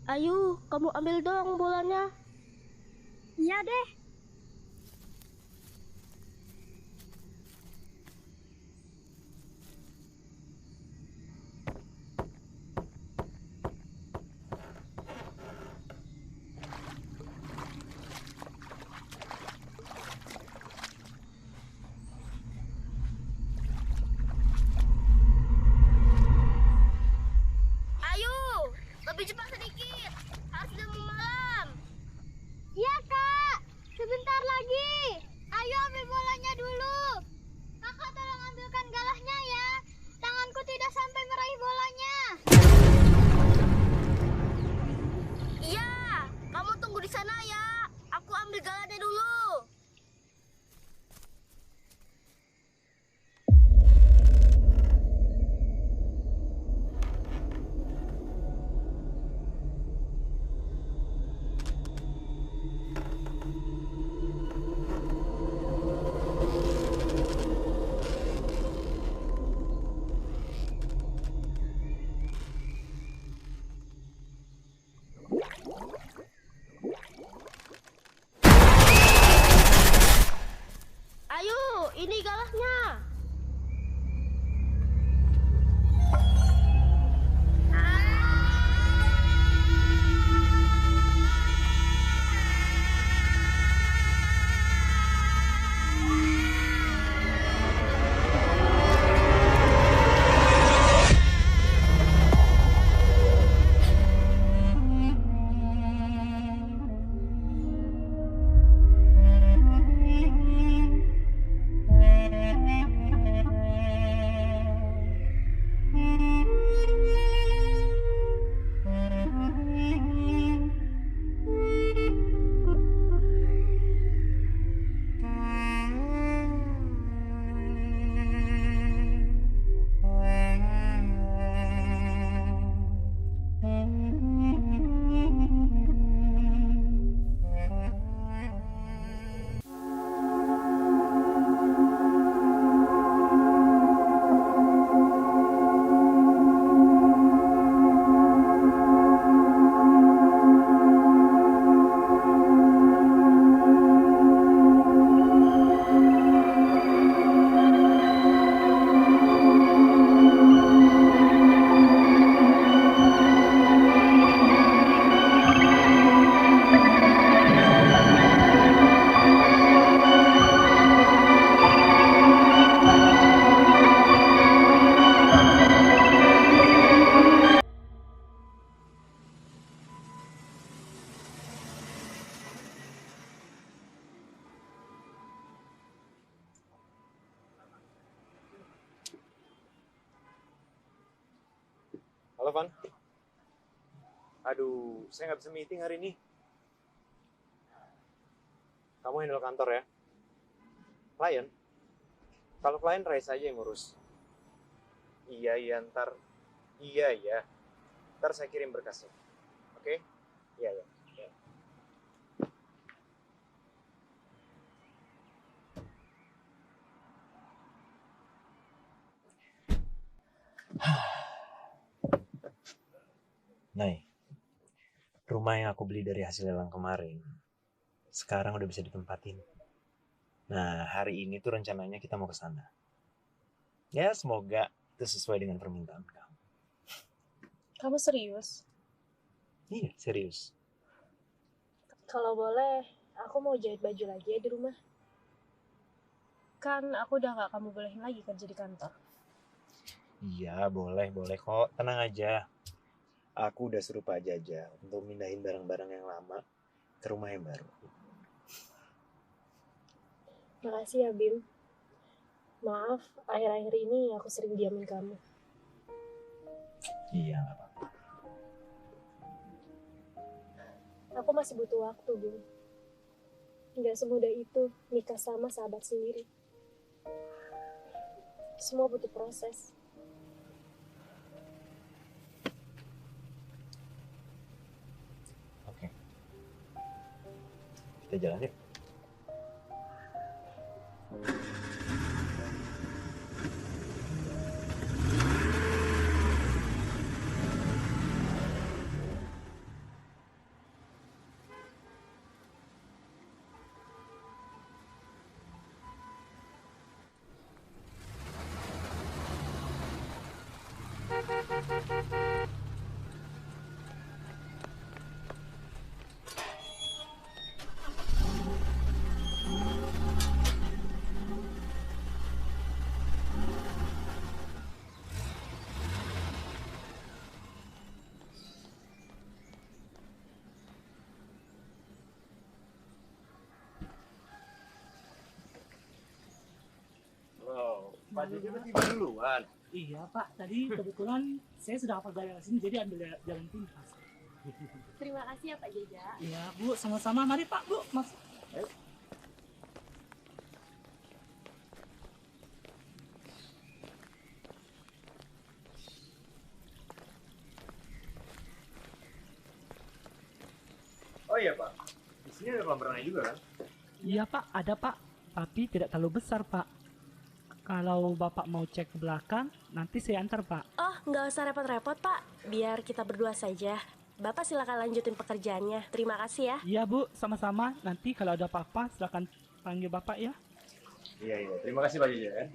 Ayo, kamu ambil dong bolanya. Iya deh. Ayo, lebih cepat sedikit. Harus sudah mau malam. Iya kak, sebentar lagi. Ayo ambil bolanya dulu. Kakak tolong ambilkan galahnya ya. Tanganku tidak sampai meraih bolanya. Iya, kamu tunggu di sana ya. Aku ambil galanya dulu. Ayo, ini galahnya. Halo, Van. Aduh, saya nggak bisa meeting hari ini. Kamu handle kantor ya? Klien? Kalau klien, Raisa aja yang ngurus. Iya, ntar. Iya. Ntar saya kirim berkasnya. Oke? Iya. Nay, rumah yang aku beli dari hasil lelang kemarin, sekarang udah bisa ditempatin. Nah, hari ini tuh rencananya kita mau ke sana. Ya, semoga itu sesuai dengan permintaan kamu. Kamu serius? Iya, serius. Kalau boleh, aku mau jahit baju lagi ya di rumah. Kan aku udah gak kamu bolehin lagi kerja di kantor. Iya, boleh kok. Tenang aja. Aku udah suruh Pak Jaja untuk mindahin barang-barang yang lama ke rumah yang baru. Makasih ya, Bim. Maaf, akhir-akhir ini aku sering diamin kamu. Iya, nggak apa-apa. Aku masih butuh waktu, Bim. Nggak semudah itu nikah sama sahabat sendiri. Semua butuh proses. Oke. Kita jalan yuk. Pak Jojo udah tiba duluan. Iya Pak, tadi kebetulan saya sudah hafal daerah sini jadi ambil jalan pintas. Terima kasih ya Pak Jeja. Iya Bu, sama-sama. Mari Pak, Bu, masuk. Oh iya Pak, di sini ada kolam renang juga kan? Iya Pak, ada Pak, tapi tidak terlalu besar Pak. Kalau Bapak mau cek ke belakang, nanti saya antar Pak. Oh, nggak usah repot-repot Pak. Biar kita berdua saja. Bapak silakan lanjutin pekerjaannya. Terima kasih ya. Iya Bu, sama-sama. Nanti kalau ada apa-apa silakan panggil Bapak ya. Iya, terima kasih Pak Jojo ya.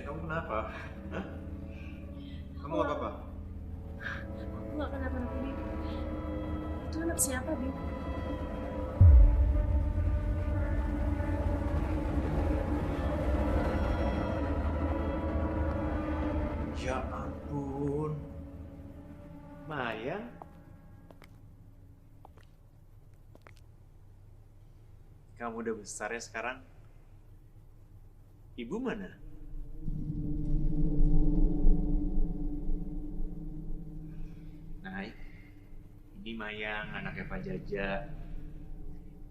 Kamu kenapa? Hah? Kamu gak apa-apa? Aku nggak kenapa-napa, Bim. Itu anak siapa, Bim? Ya ampun. Maya? Kamu udah besar ya sekarang? Ibu mana? Nah, ini Mayang, anaknya Pak Jaja.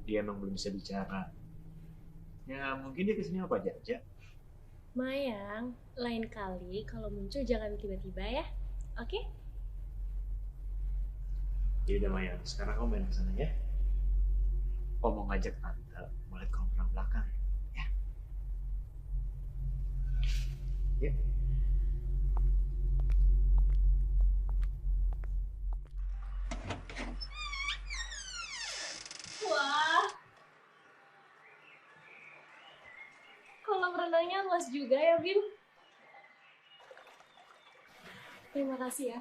Dia emang belum bisa bicara. Ya mungkin dia kesini sama Pak Jaja. Mayang, lain kali kalau muncul jangan tiba-tiba ya. Oke? Ya udah Mayang, sekarang kamu main kesana ya. Om mau ngajak tante, mau lihat kolam renang belakang. Ya. Ya. Wah, kolam renangnya luas juga ya, Bim. Terima kasih ya.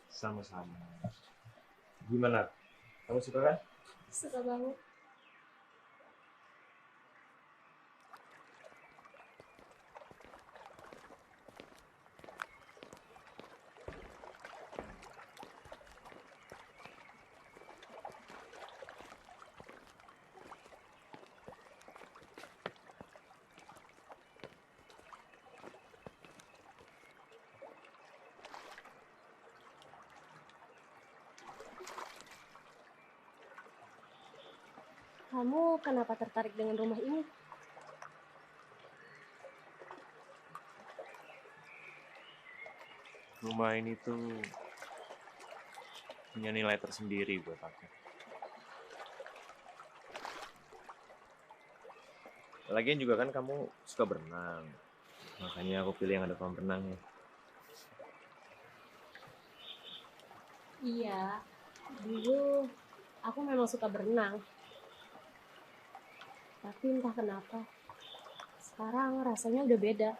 Sama-sama. Gimana? Kamu suka kan? Suka banget. Kamu kenapa tertarik dengan rumah ini? Rumah ini tuh punya nilai tersendiri buat aku. Lagian juga kan kamu suka berenang. Makanya aku pilih yang ada kolam renangnya. Iya, dulu aku memang suka berenang. Tapi entah kenapa, sekarang rasanya udah beda.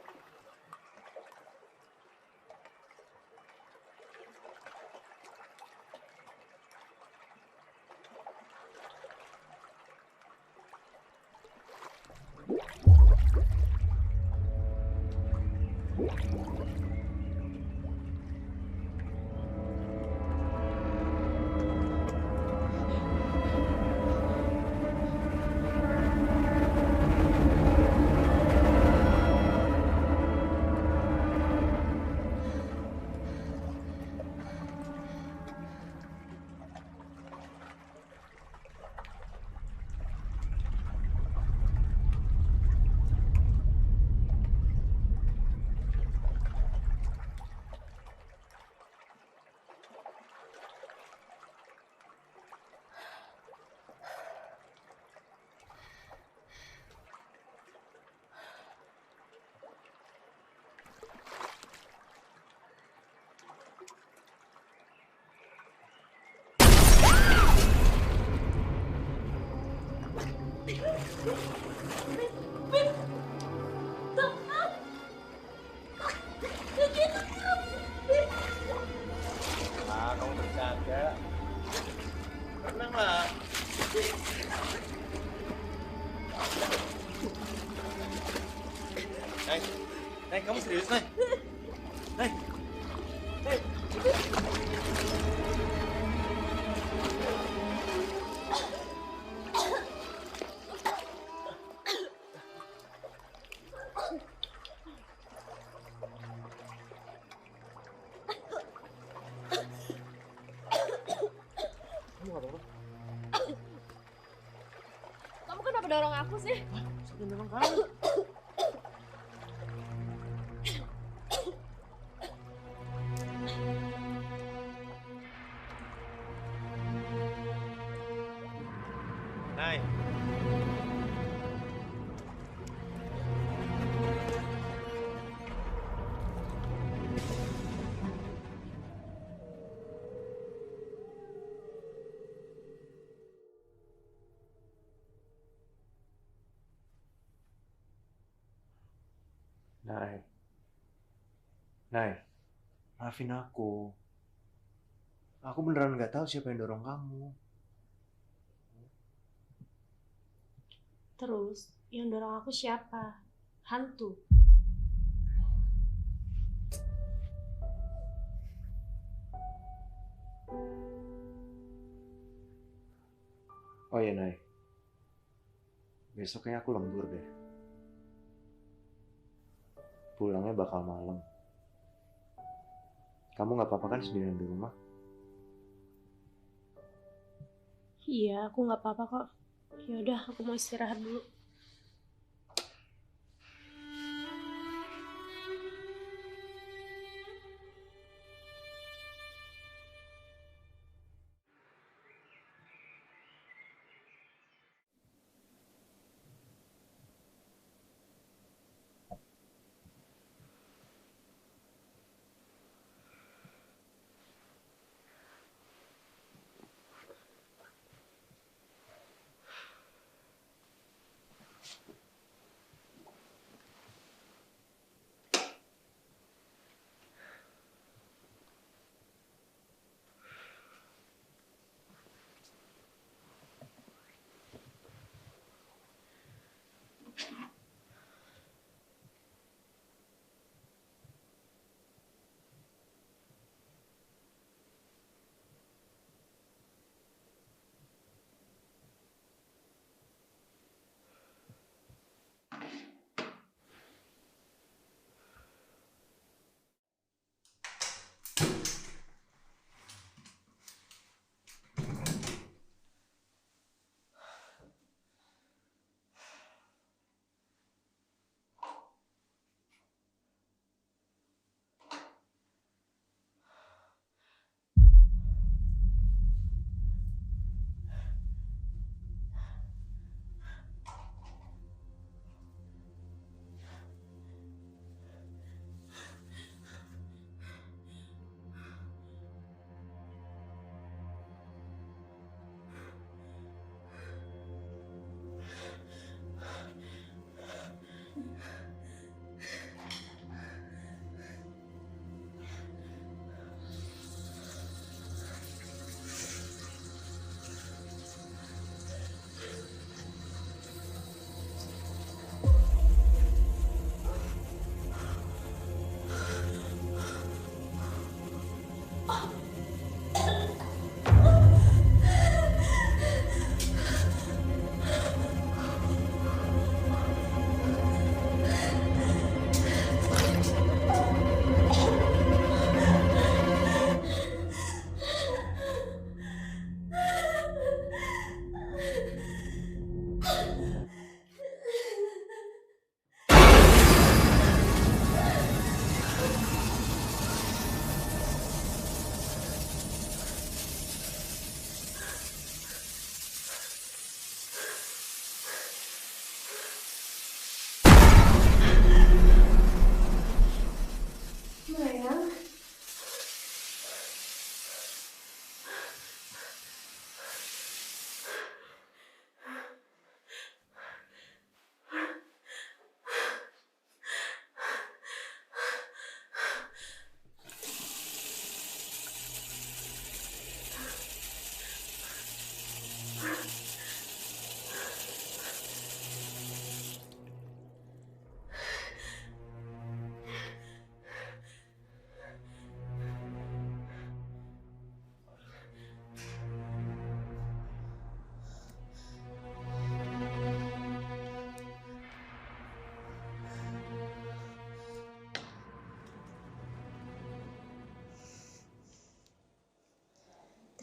Ah, kamu bercanda. Tenang lah. Nay, Nay, kamu serius, Nay? Nay, Nay. Kamu kenapa dorong aku sih? Sudah dorong kamu. Nay. Nay. Nay, maafin aku. Aku beneran nggak tahu siapa yang dorong kamu. Terus, yang dorong aku siapa? Hantu. Oh iya, Nay. Besoknya aku lembur deh. Pulangnya bakal malam. Kamu nggak apa-apa kan sendirian di rumah? Iya, aku nggak apa-apa kok. Yaudah, aku mau istirahat dulu.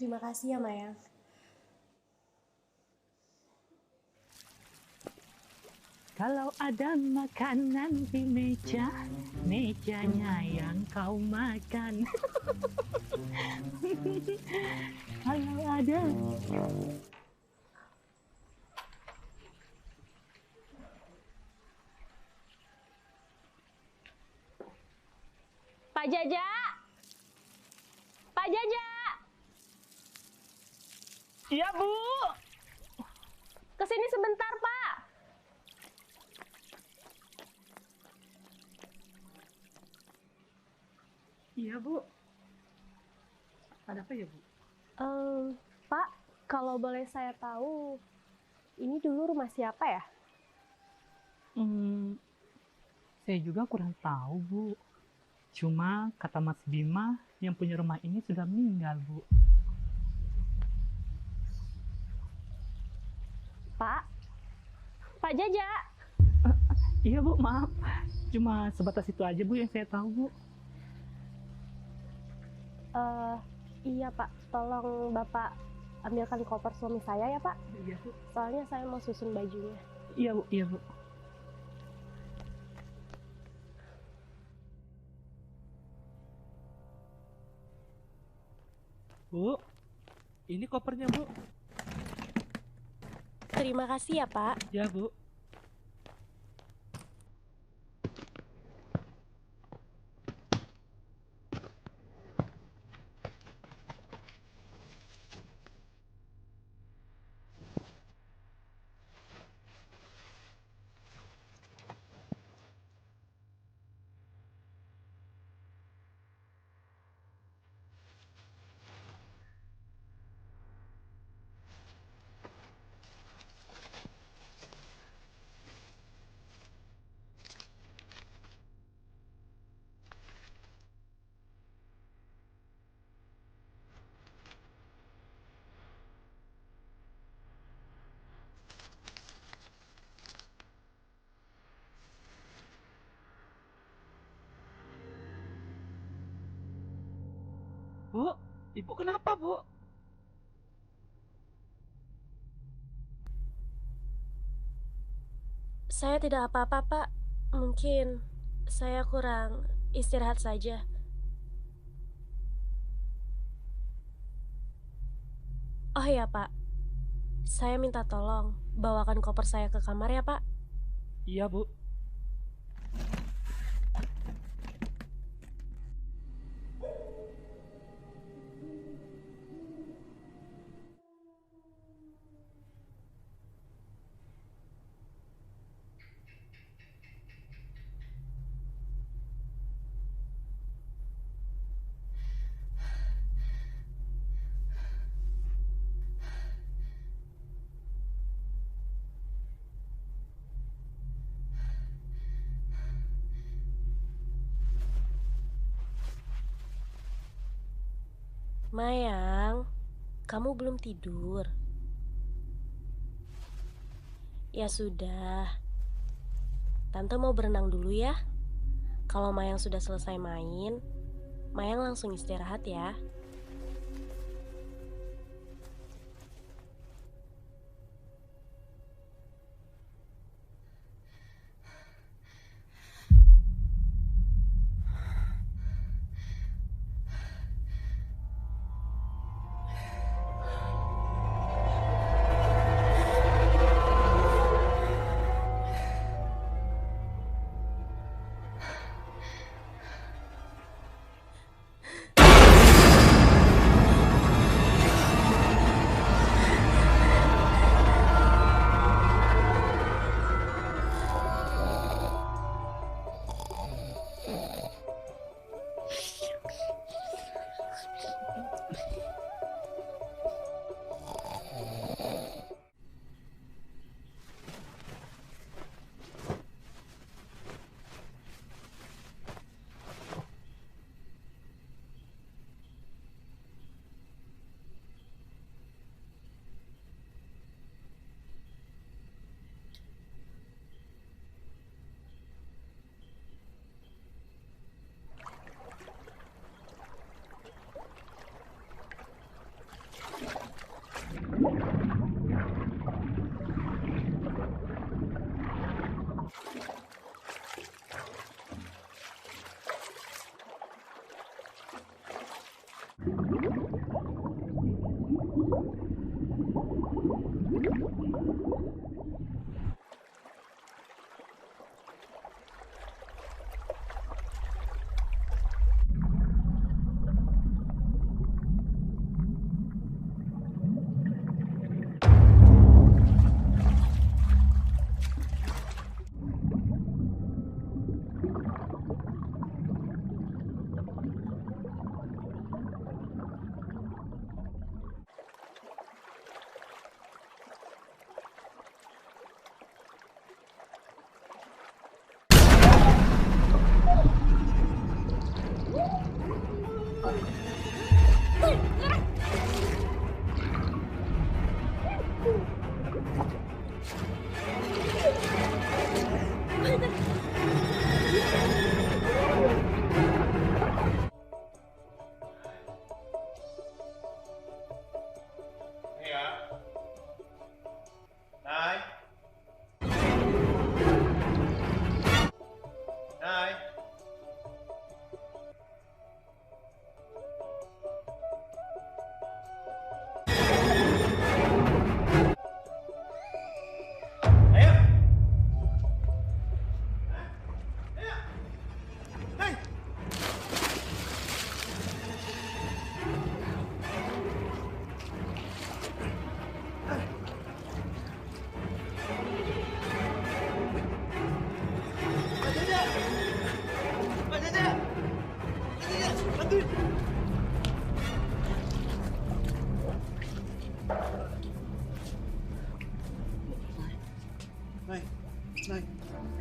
Terima kasih ya, Mayang. Kalau ada makanan di meja, mejanya yang kau makan. Kalau ada. Pak Jaja! Pak Jaja! Iya, Bu. Kesini sebentar, Pak. Iya, Bu. Ada apa ya, Bu? Pak, kalau boleh saya tahu, ini dulu rumah siapa ya? Saya juga kurang tahu, Bu. Cuma kata Mas Bima, yang punya rumah ini sudah meninggal, Bu. Pak? Pak Jaja! Iya, Bu, maaf. Cuma sebatas itu aja, Bu, yang saya tahu, Bu. Iya, Pak. Tolong Bapak ambilkan koper suami saya ya, Pak. Iya, Bu. Soalnya saya mau susun bajunya. Iya, Bu. Iya, Bu. Bu, ini kopernya, Bu. Terima kasih ya, Pak. Ya, Bu. Bu, Ibu kenapa, Bu? Saya tidak apa-apa, Pak. Mungkin saya kurang istirahat saja. Oh ya, Pak. Saya minta tolong bawakan koper saya ke kamar ya, Pak. Iya, Bu. Mayang, kamu belum tidur? Ya sudah. Tante mau berenang dulu ya. Kalau Mayang sudah selesai main, Mayang langsung istirahat ya.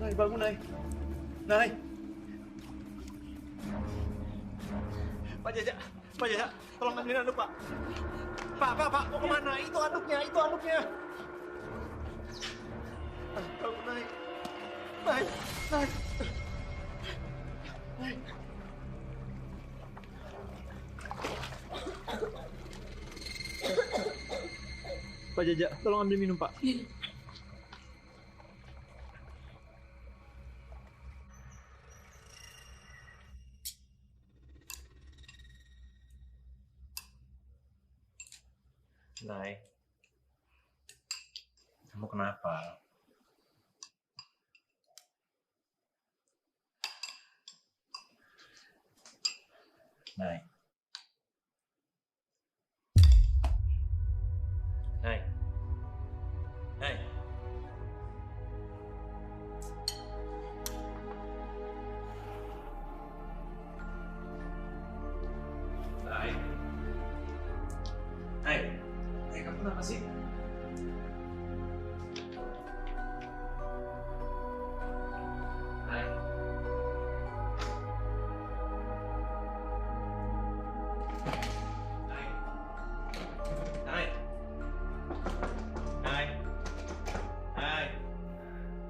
Nay, bangun Nay. Nay. Pak Jaja, tolong ambilin anduk Pak. Pak, mau kemana? Itu anduknya. Bangun Nay. Nay. Pak Jaja, tolong ambil minum Pak. Nay, kamu kenapa? Nay. Nay. Nay. Nay. Nay. Nay, kamu kenapa sih? Nay. Nay. Nay. Nay.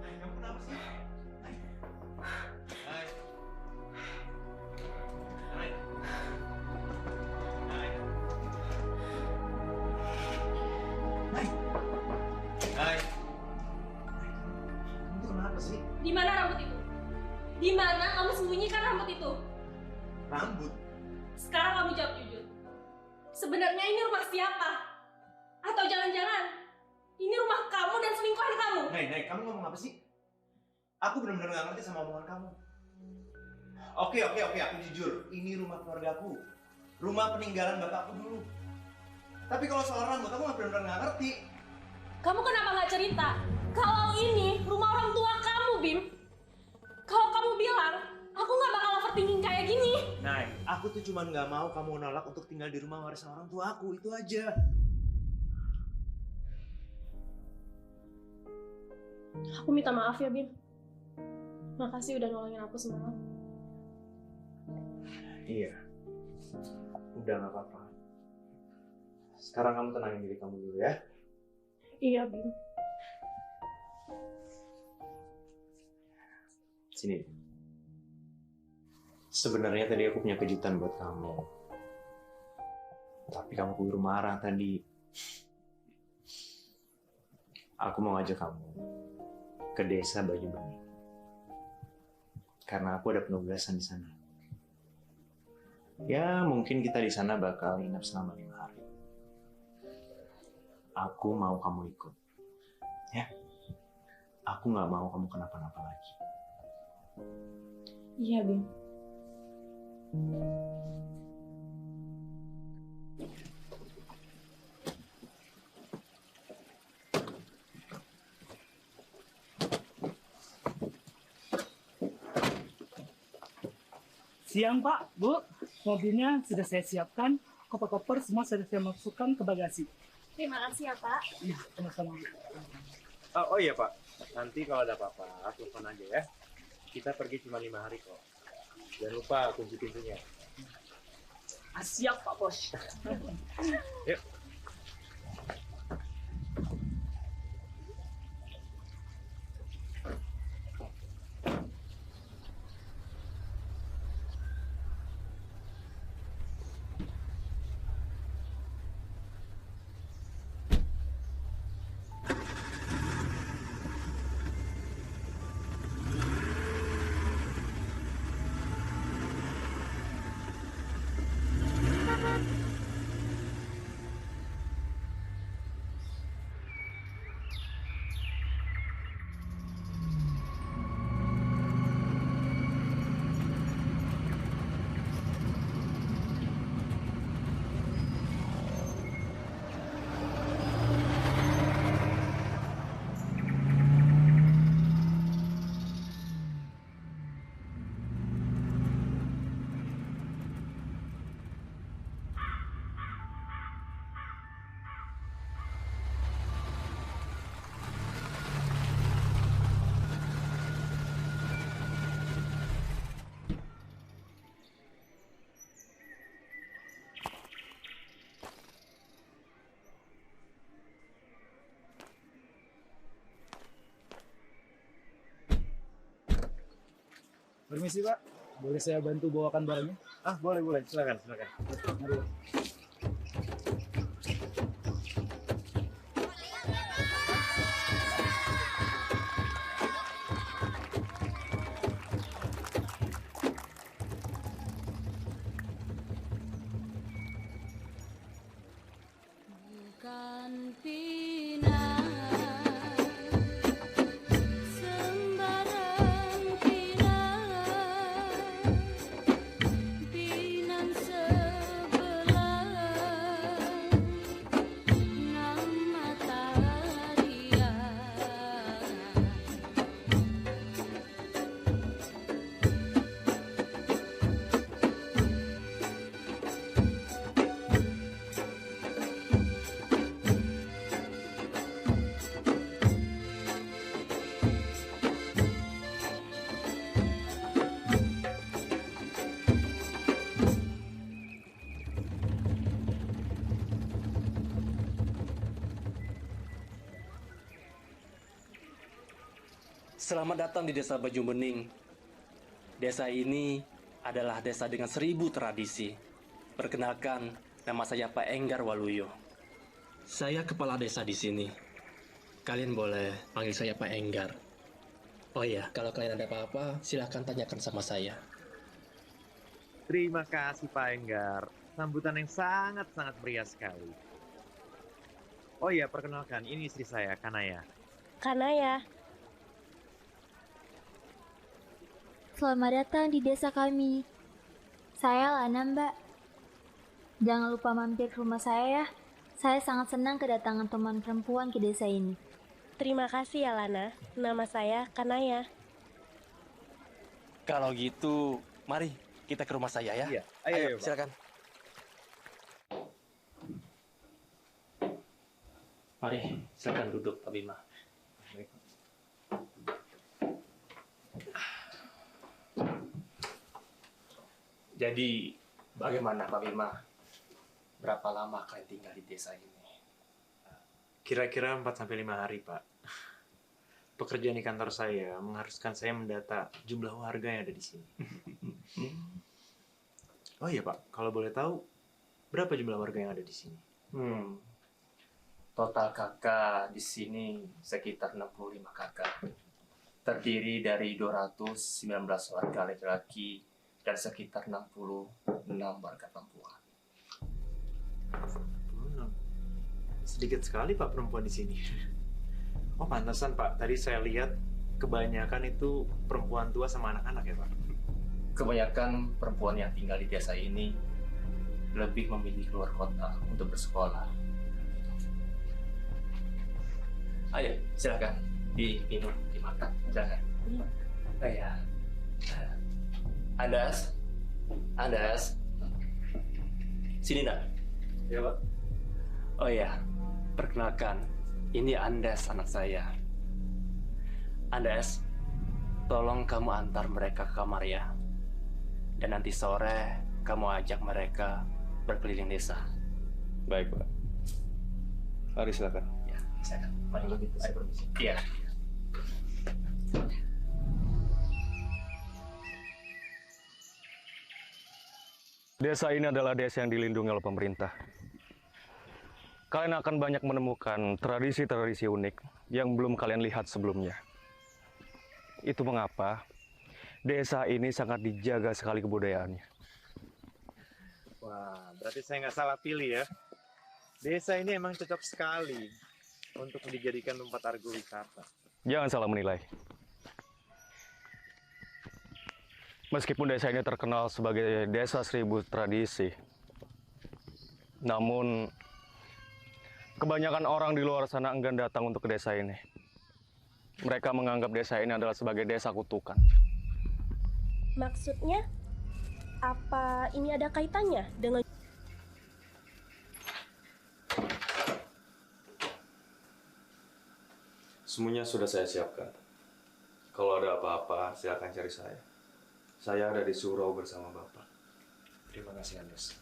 Nay, kamu kenapa sih? Nay. Nay. Nay. Nay. Nay. Nay. Kamu kenapa sih? Di mana rambut itu? Di mana kamu sembunyikan rambut itu? Rambut? Sekarang kamu jawab jujur. Sebenarnya ini rumah siapa? Atau jangan-jangan ini rumah kamu dan selingkuhan kamu? Nay, kamu ngomong apa sih? Aku benar-benar gak ngerti sama omongan kamu. Oke, aku jujur. Ini rumah keluargaku. Rumah peninggalan bapakku dulu. Tapi kalau soal rambut, aku benar-benar gak ngerti. Kamu kenapa nggak cerita? Kalau ini rumah orang tua kamu, Bim. Kalau kamu bilang, aku nggak bakal overthinking kayak gini. Nay, aku tuh cuma gak mau kamu nolak untuk tinggal di rumah warisan orang tua aku. Itu aja. Aku minta maaf ya, Bim. Makasih udah nolongin aku semalam. Iya. Udah gak apa-apa. Sekarang kamu tenangin diri kamu dulu ya. Iya, Bim. Sini. Sebenarnya tadi aku punya kejutan buat kamu. Tapi kamu keburu marah tadi. Aku mau ngajak kamu ke desa Banyu Bening. Karena aku ada penugasan di sana. Ya, mungkin kita di sana bakal nginap selama 5 hari. Aku mau kamu ikut. Aku nggak mau kamu kenapa-napa lagi. Iya, Bim. Siang Pak, Bu. Mobilnya sudah saya siapkan. Koper-koper semua sudah saya masukkan ke bagasi. Terima kasih ya, Pak. Iya, sama-sama. Oh iya Pak, nanti kalau ada apa-apa, telepon aja ya. Kita pergi cuma 5 hari kok. Jangan lupa kunci pintunya. Siap Pak Bos. Yuk. Permisi Pak, boleh saya bantu bawakan barangnya? Boleh, silakan. Mari. Bukan pinang sembarang pinang sebelah nama tarian. Selamat datang di Desa Baju Bening. Desa ini adalah desa dengan 1000 tradisi. Perkenalkan, nama saya Pak Enggar Waluyo. Saya kepala desa di sini. Kalian boleh panggil saya Pak Enggar. Oh ya, kalau kalian ada apa-apa, silahkan tanyakan sama saya. Terima kasih Pak Enggar. Sambutan yang sangat-sangat meriah sekali. Oh iya, perkenalkan, ini istri saya, Kanaya. Kanaya. Selamat datang di desa kami. Saya Lana, Mbak. Jangan lupa mampir ke rumah saya ya. Saya sangat senang kedatangan teman perempuan ke desa ini. Terima kasih ya Lana. Nama saya Kanaya. Kalau gitu, mari kita ke rumah saya ya. Iya, ayo, Pak. Silakan. Mari, silakan duduk Pak Bima. Jadi, bagaimana Pak Bima? Berapa lama kalian tinggal di desa ini? Kira-kira 4-5 hari, Pak. Pekerjaan di kantor saya mengharuskan saya mendata jumlah warga yang ada di sini. Oh iya, Pak. Kalau boleh tahu, berapa jumlah warga yang ada di sini? Total kakak di sini sekitar 65 kakak. Terdiri dari 219 warga laki-laki dan sekitar 66 warga perempuan. 66. Sedikit sekali Pak perempuan di sini. Oh, pantesan Pak. Tadi saya lihat kebanyakan itu perempuan tua sama anak-anak ya Pak. Kebanyakan perempuan yang tinggal di desa ini lebih memilih keluar kota untuk bersekolah. Ayo, silakan diminum, dimakan. Silakan. Oh ya. Andas, Andas, sini nak. Ya Pak. Oh ya, perkenalkan, ini Andas anak saya. Andas, tolong kamu antar mereka ke kamar ya. Dan nanti sore kamu ajak mereka berkeliling desa. Baik, Pak. Mari silakan. Ya, silakan. Mari begitu, saya permisi. Iya. Desa ini adalah desa yang dilindungi oleh pemerintah. Kalian akan banyak menemukan tradisi-tradisi unik yang belum kalian lihat sebelumnya. Itu mengapa desa ini sangat dijaga sekali kebudayaannya. Wah, berarti saya nggak salah pilih ya. Desa ini emang cocok sekali untuk dijadikan tempat argo wisata. Jangan salah menilai. Meskipun desa ini terkenal sebagai desa 1000 tradisi, namun kebanyakan orang di luar sana enggan datang untuk ke desa ini. Mereka menganggap desa ini adalah sebagai desa kutukan. Maksudnya, apa ini ada kaitannya dengan... Semuanya sudah saya siapkan. Kalau ada apa-apa, silakan cari saya. Saya ada di surau bersama Bapak. Terima kasih Andes.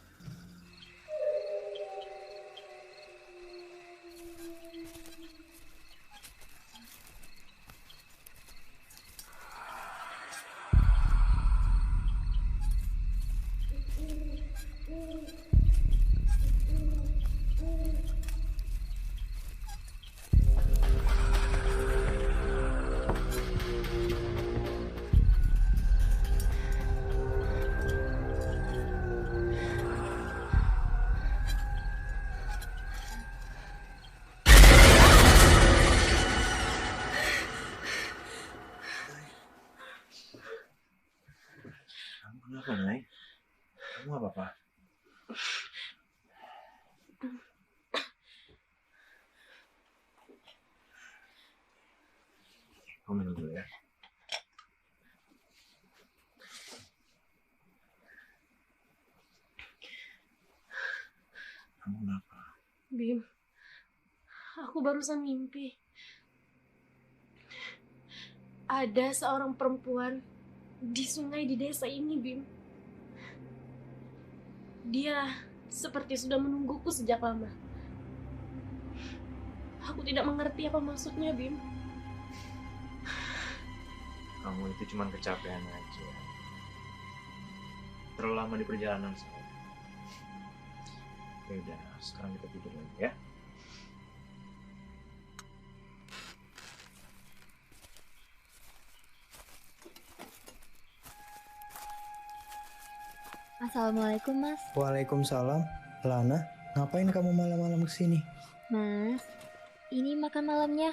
Kenapa, Nay? Kamu apa-apa? Kamu minum dulu ya. Kamu kenapa? Bim, aku barusan mimpi. Ada seorang perempuan di sungai di desa ini, Bim. Dia seperti sudah menungguku sejak lama. Aku tidak mengerti apa maksudnya, Bim. Kamu itu cuma kecapean aja. Terlalu lama di perjalanan saya. Ya udah, sekarang kita tidur lagi ya. Assalamualaikum, Mas. Waalaikumsalam. Lana, ngapain kamu malam-malam kesini? Mas, ini makan malamnya.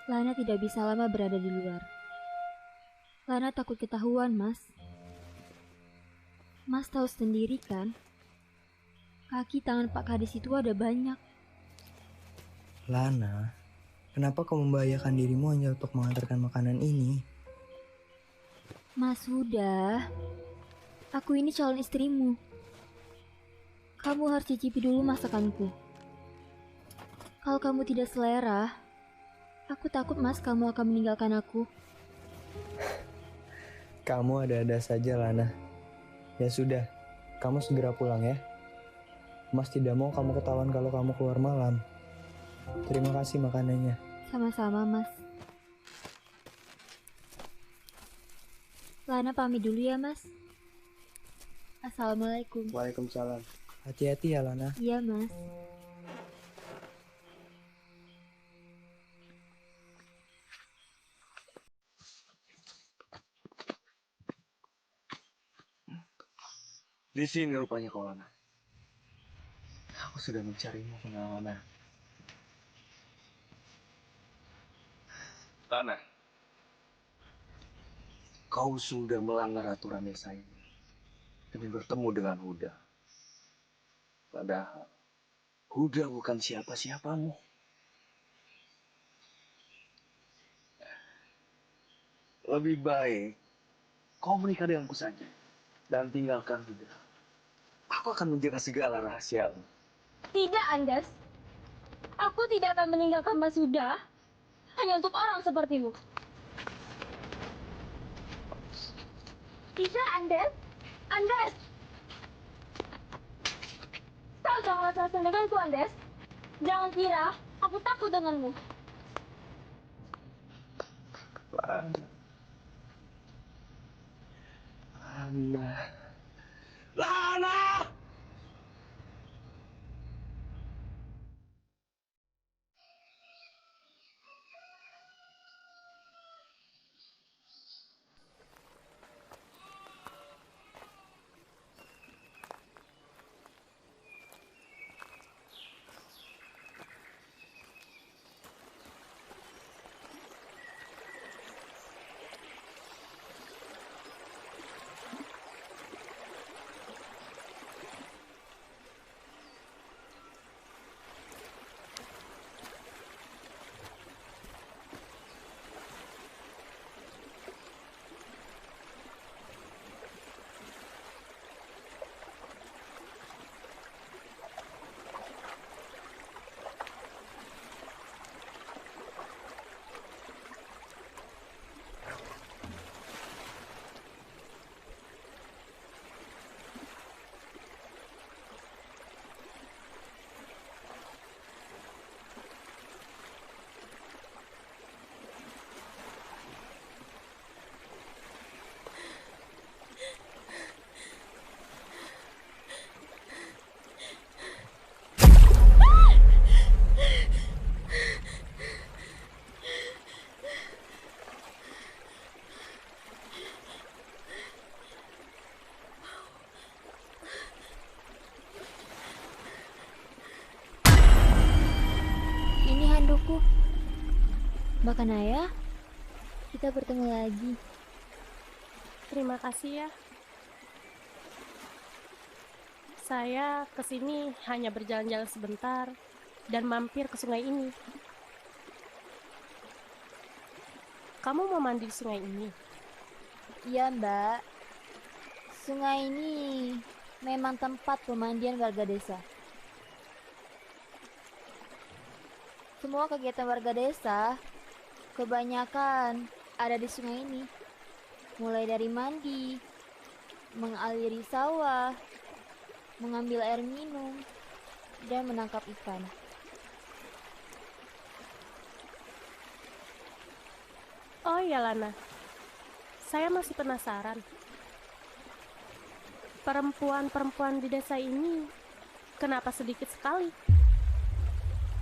Lana tidak bisa lama berada di luar. Lana takut ketahuan, Mas. Mas tahu sendiri kan? Kaki tangan Pak Kades itu ada banyak. Lana, kenapa kau membahayakan dirimu hanya untuk mengantarkan makanan ini? Mas, sudah. Aku ini calon istrimu. Kamu harus cicipi dulu masakanku. Kalau kamu tidak selera, aku takut, Mas, kamu akan meninggalkan aku. Kamu ada-ada saja, Lana. Ya sudah, kamu segera pulang ya. Mas tidak mau kamu ketahuan kalau kamu keluar malam. Terima kasih makanannya. Sama-sama, Mas. Lana pamit dulu ya, Mas. Assalamualaikum. Waalaikumsalam. Hati-hati ya, Lana. Iya, Mas. Di sini rupanya kau, Lana. Aku sudah mencarimu kemana-mana. Lana, kau sudah melanggar aturan desa ini demi bertemu dengan Huda. Padahal Huda bukan siapa-siapamu. Lebih baik kau menikah denganku saja dan tinggalkan Huda. Aku akan menjaga segala rahasiamu. Tidak, Andes. Aku tidak akan meninggalkan Mas Huda hanya untuk orang sepertimu. Tidak, Andes. Andes! Kau jangan rasa denganku, Andes. Jangan kira aku takut denganmu. Lana. Lana. Lana! Ini handukku. Mbak Kanaya, kita bertemu lagi. Terima kasih ya. Saya kesini hanya berjalan-jalan sebentar dan mampir ke sungai ini. Kamu mau mandi di sungai ini? Iya, Mbak. Sungai ini memang tempat pemandian warga desa. Semua kegiatan warga desa kebanyakan ada di sungai ini. Mulai dari mandi, mengaliri sawah, mengambil air minum, dan menangkap ikan. Oh iya Lana, saya masih penasaran. Perempuan-perempuan di desa ini kenapa sedikit sekali?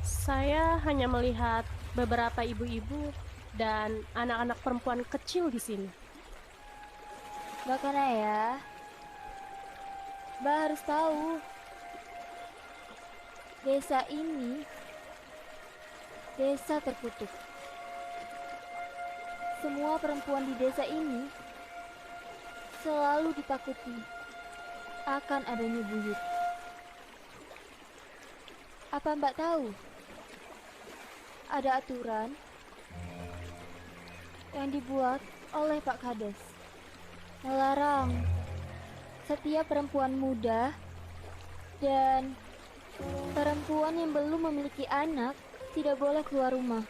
Saya hanya melihat beberapa ibu-ibu dan anak-anak perempuan kecil di sini. Mbak Kanaya, Mbak harus tahu, desa ini desa terkutuk. Semua perempuan di desa ini selalu ditakuti akan adanya buyut. Apa Mbak tahu? Ada aturan yang dibuat oleh Pak Kades melarang setiap perempuan muda dan perempuan yang belum memiliki anak tidak boleh keluar rumah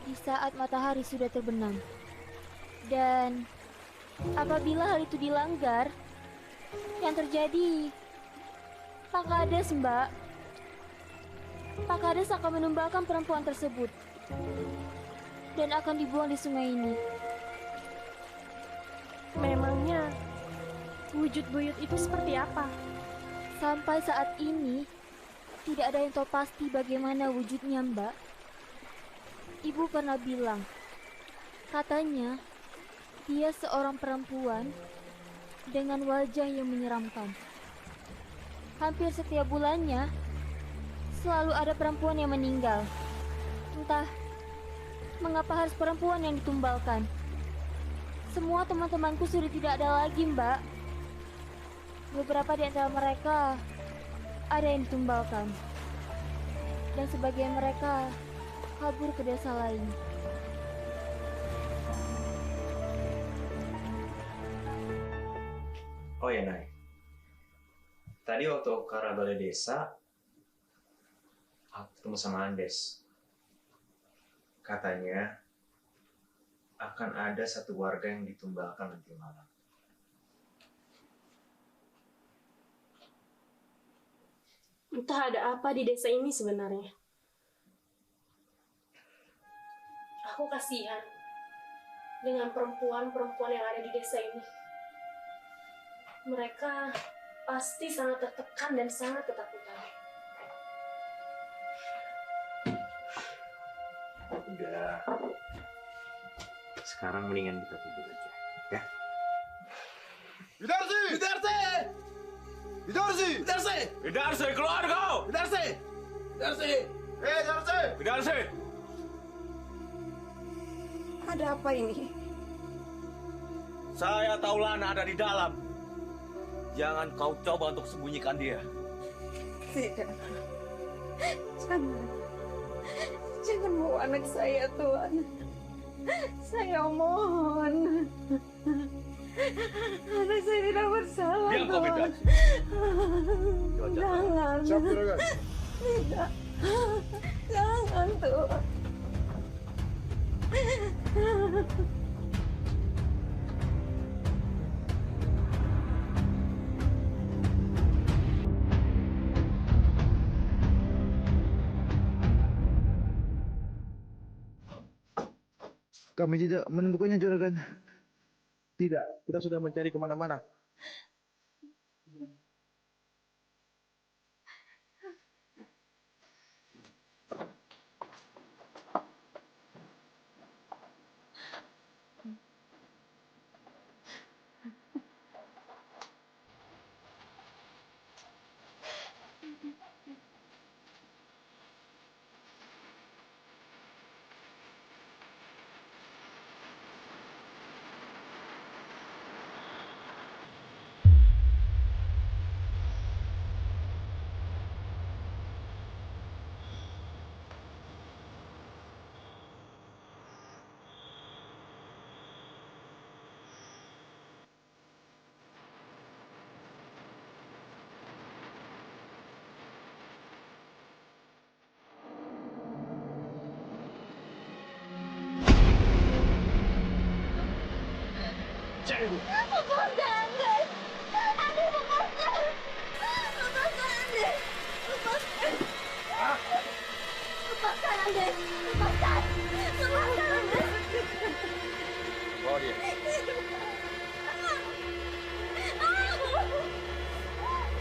di saat matahari sudah terbenam. Dan apabila hal itu dilanggar, yang terjadi Pak Kades, Mbak. Pak Kades akan menumbalkan perempuan tersebut dan akan dibuang di sungai ini. Memangnya wujud buyut itu seperti apa? Sampai saat ini tidak ada yang tahu pasti bagaimana wujudnya, Mbak. Ibu pernah bilang, katanya dia seorang perempuan dengan wajah yang menyeramkan. Hampir setiap bulannya, selalu ada perempuan yang meninggal. Entah mengapa harus perempuan yang ditumbalkan. Semua teman-temanku sudah tidak ada lagi, Mbak. Beberapa di antara mereka ada yang ditumbalkan. Dan sebagian mereka kabur ke desa lain. Oh ya, Nay. Tadi waktu aku ke arah balai desa, aku ketemu sama Andes. Katanya akan ada satu warga yang ditumbalkan nanti malam. Entah ada apa di desa ini sebenarnya. Aku kasihan dengan perempuan-perempuan yang ada di desa ini. Mereka pasti sangat tertekan dan sangat ketakutan. Udah. Sekarang mendingan kita tidur aja, ya? Widarsi! Widarsi! Widarsi! Widarsi! Widarsi, keluar kau! Widarsi! Widarsi! Widarsi! Widarsi! Ada apa ini? Saya tahu Lana ada di dalam. Jangan kau coba untuk sembunyikan dia. Tidak. Jangan. Jangan bawa anak saya, Tuhan. Saya mohon. Anak saya tidak bersalah, Diam kau, Tuhan. Jangan. Siap, juragan. Tidak. Jangan, Tuhan. Kami tidak menemukannya, juragan. Tidak, kita sudah mencari kemana-mana. Lepaskan Andes! Andes, lepaskan! Lepaskan Andes! Lepaskan! Lepaskan Andes! Lepaskan! Lepaskan Andes! Bawa dia. Tolong, Ibu!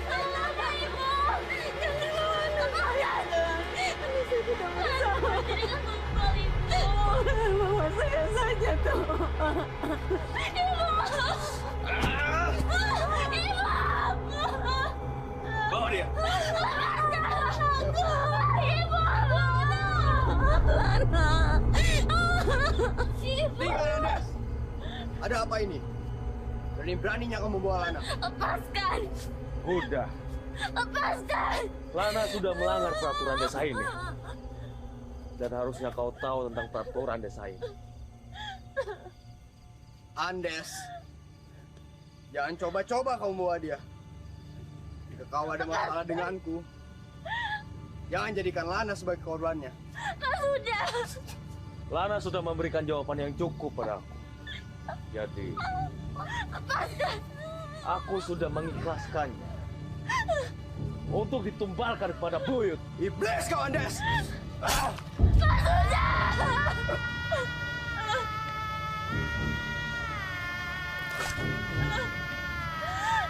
Jangan lepaskan! Andes tidak bersalah. Tidak tumpal, Ibu! Bawa saya saja, Tuhan. Bawa dia. Tinggal, Andes! Ada apa ini? Berani-beraninya kamu membawa Lana. Lepaskan! Udah. Lepaskan! Lana sudah melanggar peraturan desa ini. Dan harusnya kau tahu tentang peraturan desa ini. Andes, jangan coba-coba kamu bawa dia. Jika kau ada masalah denganku, jangan jadikan Lana sebagai korbannya. Sudah! Lana sudah memberikan jawaban yang cukup padaku. Jadi, Lepaskan! aku sudah mengikhlaskannya untuk ditumbalkan kepada buyut. Iblis kau, Andes!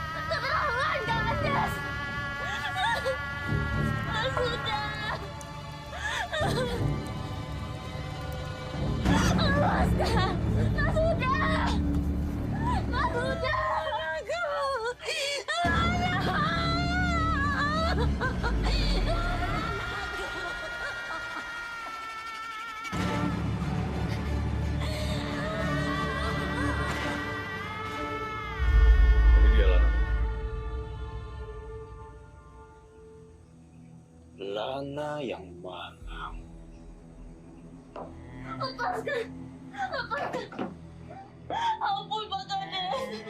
Keterlaluan kau, Andes! Sudah! Lepaskan! Sudah! Sudah! Lana yang malang. Lepaskan! Lepaskan! Ampun, Pak Kades.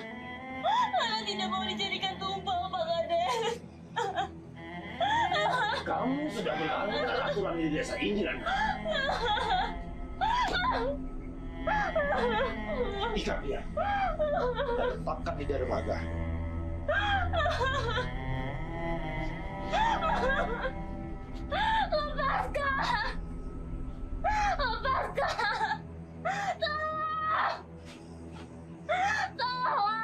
Lana tidak mau dijadikan tumpang, Pak Kades. Kamu sudah melanggar aturan di desa ini, Lana. Ikat dia dan letakkan di dermaga. Lepaskan! Lepaskan! Tolong! Tolong!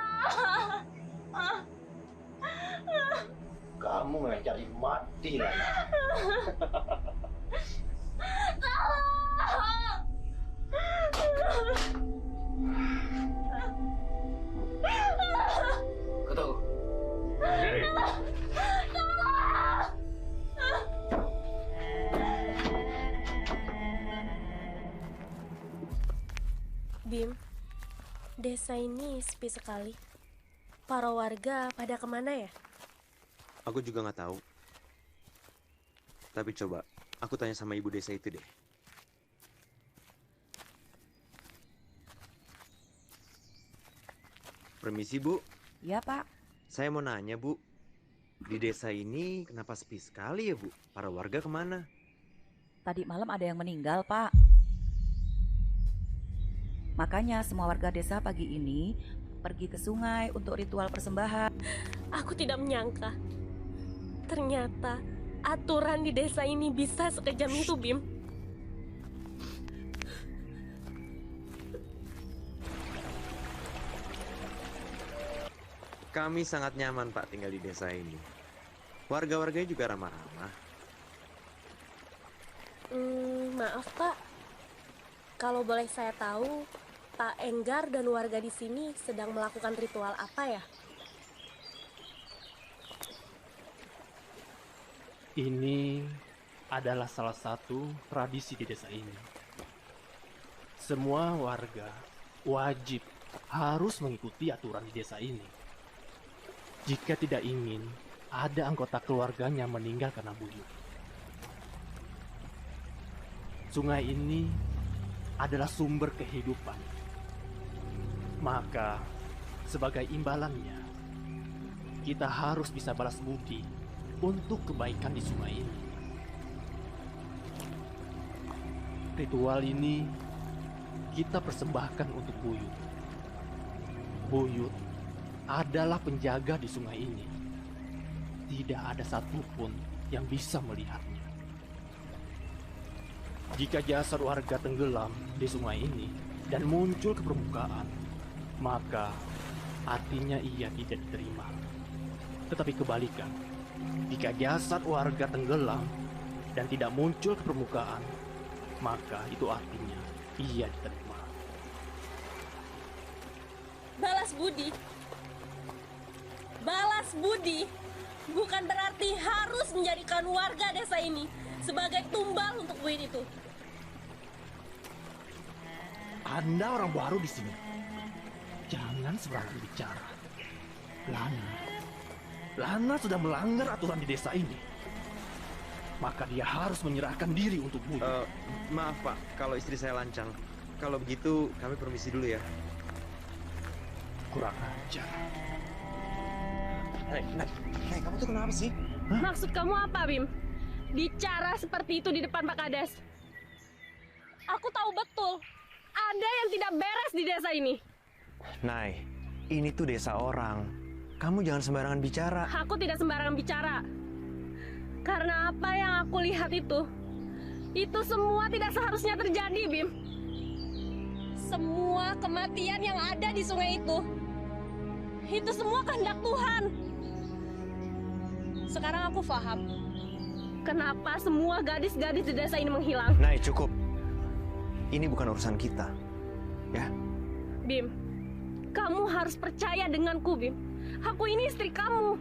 Kamu mencari mati, Lana. Tolong! Ketemu. Diri. Bim, desa ini sepi sekali. Para warga pada kemana ya? Aku juga nggak tahu. Tapi coba, aku tanya sama ibu desa itu deh. Permisi, Bu. Ya, Pak. Saya mau nanya, Bu. Di desa ini kenapa sepi sekali ya, Bu? Para warga kemana? Tadi malam ada yang meninggal, Pak. Makanya semua warga desa pagi ini pergi ke sungai untuk ritual persembahan. Aku tidak menyangka. Ternyata aturan di desa ini bisa sekejam itu, Bim. Kami sangat nyaman, Pak, tinggal di desa ini. Warga-warganya juga ramah-ramah. Maaf, Pak. Kalau boleh saya tahu, Pak Enggar dan warga di sini sedang melakukan ritual apa ya? Ini adalah salah satu tradisi di desa ini. Semua warga wajib harus mengikuti aturan di desa ini. Jika tidak ingin ada anggota keluarganya meninggal karena buyut. Sungai ini adalah sumber kehidupan. Maka, sebagai imbalannya, kita harus bisa balas budi untuk kebaikan di sungai ini. Ritual ini kita persembahkan untuk Buyut. Buyut adalah penjaga di sungai ini. Tidak ada satupun yang bisa melihatnya. Jika jasad warga tenggelam di sungai ini dan muncul ke permukaan, maka artinya ia tidak diterima. Tetapi kebalikan, jika jasad warga tenggelam dan tidak muncul ke permukaan, maka itu artinya ia diterima. Balas budi. Balas budi bukan berarti harus menjadikan warga desa ini sebagai tumbal untuk buyut itu. Anda orang baru di sini. Jangan sembarangan bicara. Lana sudah melanggar aturan di desa ini. Maka dia harus menyerahkan diri untuk Buyut. Maaf, Pak, kalau istri saya lancang. Kalau begitu, kami permisi dulu ya. Kurang ajar. Hey, kamu tuh kenapa sih? Maksud kamu apa, Bim? Bicara seperti itu di depan Pak Kades. Aku tahu betul ada yang tidak beres di desa ini. Nay, ini tuh desa orang. Kamu jangan sembarangan bicara. Aku tidak sembarangan bicara. Karena apa yang aku lihat itu semua tidak seharusnya terjadi, Bim. Semua kematian yang ada di sungai itu semua kehendak Tuhan. Sekarang aku paham kenapa semua gadis-gadis di desa ini menghilang. Nay, cukup. Ini bukan urusan kita, ya? Bim, kamu harus percaya denganku, Bim. Aku ini istri kamu.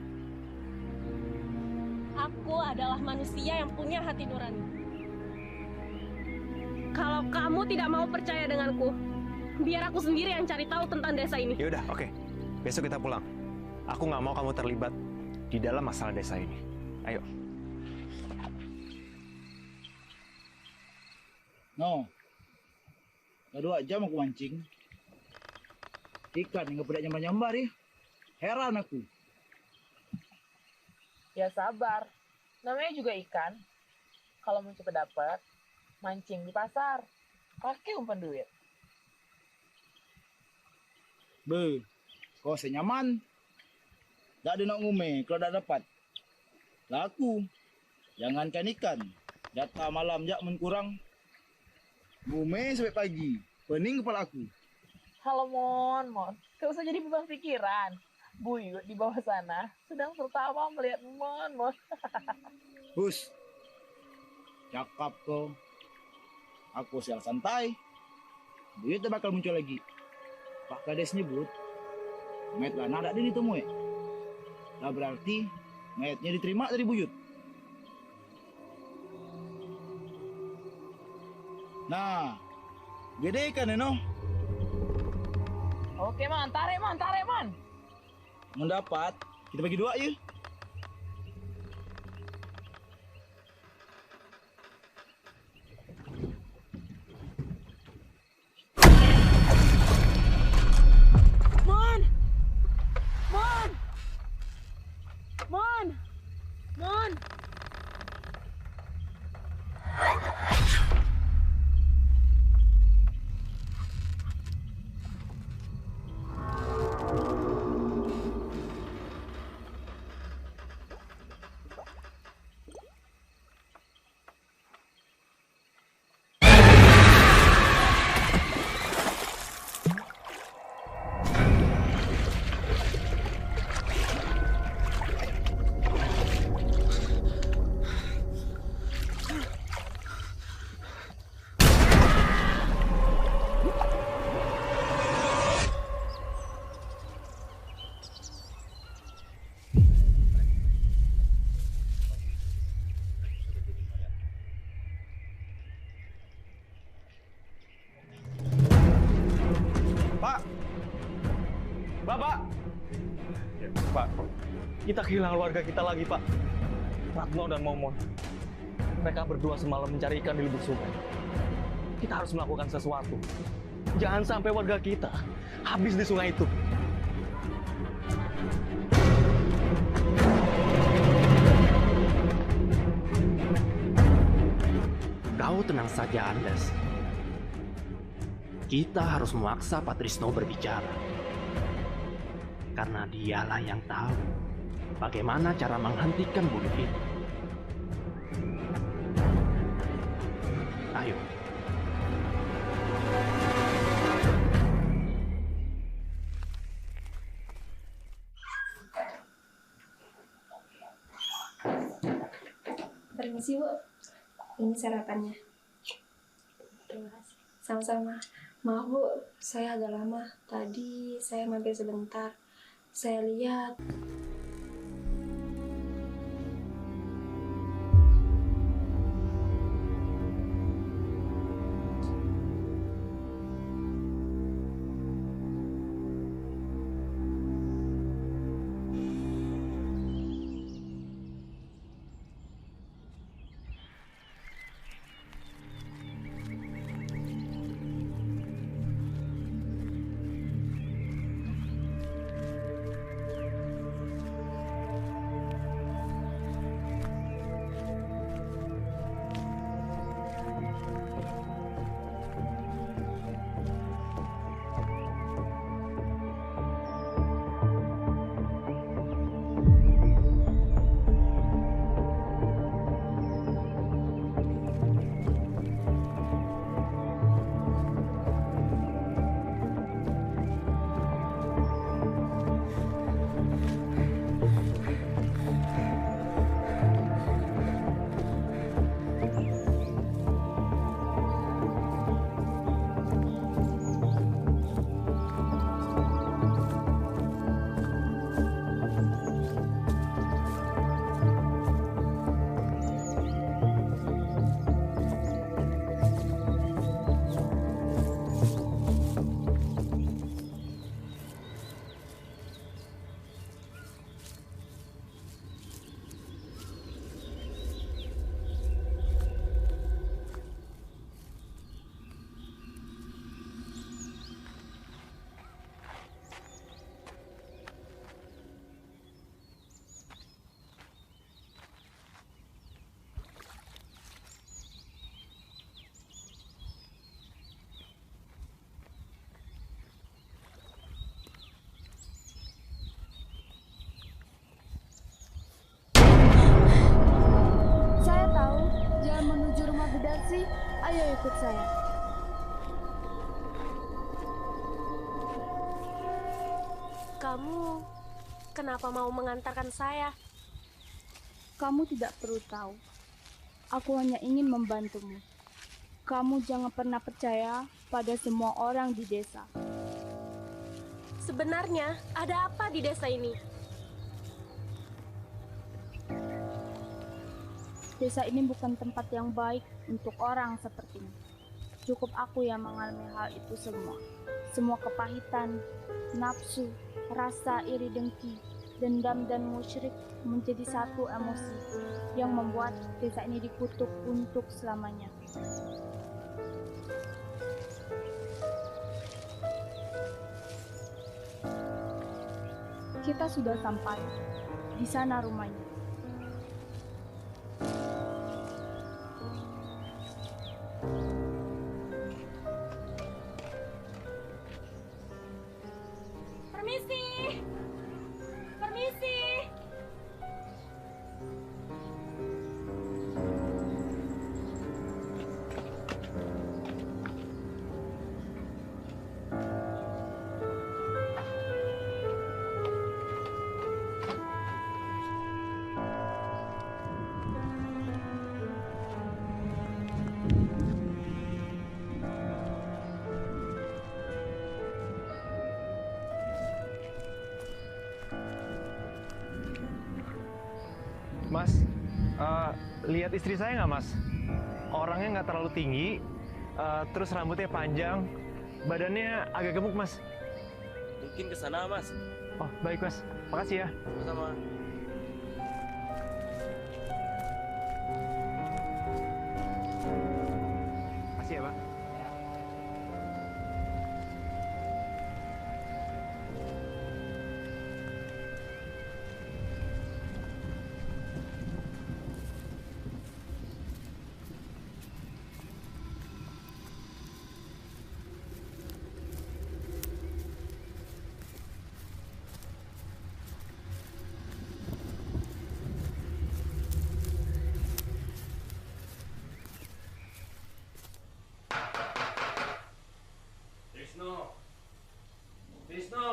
Aku adalah manusia yang punya hati nurani. Kalau kamu tidak mau percaya denganku, biar aku sendiri yang cari tahu tentang desa ini. Yaudah, oke. Besok kita pulang. Aku nggak mau kamu terlibat di dalam masalah desa ini. Ayo. No. Udah 2 jam aku mancing. Ikan yang gak pada nyambar-nyambar ya. Heran aku. Ya sabar, namanya juga ikan. Kalau mau cepet dapat, mancing di pasar. Pakai umpan duit. Be, kau senyaman. Tak ada nak ngume kalau tak dapat. Laku. Jangankan ikan. Data malam jak menkurang. Ngume sampai pagi. Pening kepala aku. Halo Mon. Gak usah jadi beban pikiran. Buyut di bawah sana sedang tertawa melihat Mon. Hus. Cakap kau. Aku sial santai. Buyut tak bakal muncul lagi. Pak Kades nyebut, mayat Lana tak ditemui. Lah berarti mayatnya diterima dari buyut. Nah, gede kan Eno? Oke Man, tarik Man. Mendapat, kita bagi 2 ya. Mon. Bapak! Pak, kita kehilangan warga kita lagi, Pak. Ratno dan Momon. Mereka berdua semalam mencari ikan di lubuk sungai. Kita harus melakukan sesuatu. Jangan sampai warga kita habis di sungai itu. Kau tenang saja, Andes. Kita harus memaksa Patrisno berbicara. Karena dialah yang tahu bagaimana cara menghentikan bunuh itu. Ayo. Permisi, Bu. Ini sarapannya. Terima kasih. Sama-sama. Maaf, Bu. Saya agak lama. Tadi saya mampir sebentar. Saya lihat jalan menuju rumah Bedarsi. Ayo ikut saya. Kamu kenapa mau mengantarkan saya? Kamu tidak perlu tahu. Aku hanya ingin membantumu. Kamu jangan pernah percaya pada semua orang di desa. Sebenarnya ada apa di desa ini? Desa ini bukan tempat yang baik untuk orang sepertimu. Cukup aku yang mengalami hal itu semua. Semua kepahitan, nafsu, rasa iri dengki, dendam dan musyrik menjadi satu emosi yang membuat desa ini dikutuk untuk selamanya. Kita sudah sampai. Di sana rumahnya. Permisi. Permisi. Mas, lihat istri saya nggak, Mas? Orangnya nggak terlalu tinggi, terus rambutnya panjang, badannya agak gemuk, Mas. Mungkin ke sana, Mas. Oh, baik, Mas. Makasih ya. Sama-sama. Makasih ya, Pak. Wisnu.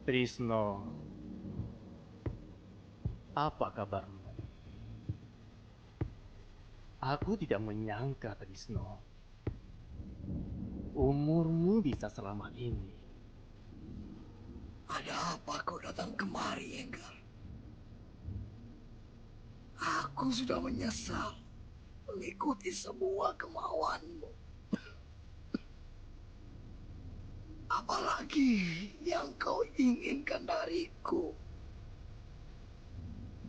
Trisno, apa kabarmu? Aku tidak menyangka, Trisno, umurmu bisa selama ini. Ada apa kau datang kemari, Enggar? Aku sudah menyesal mengikuti semua kemauanmu. Apalagi yang kau inginkan dariku.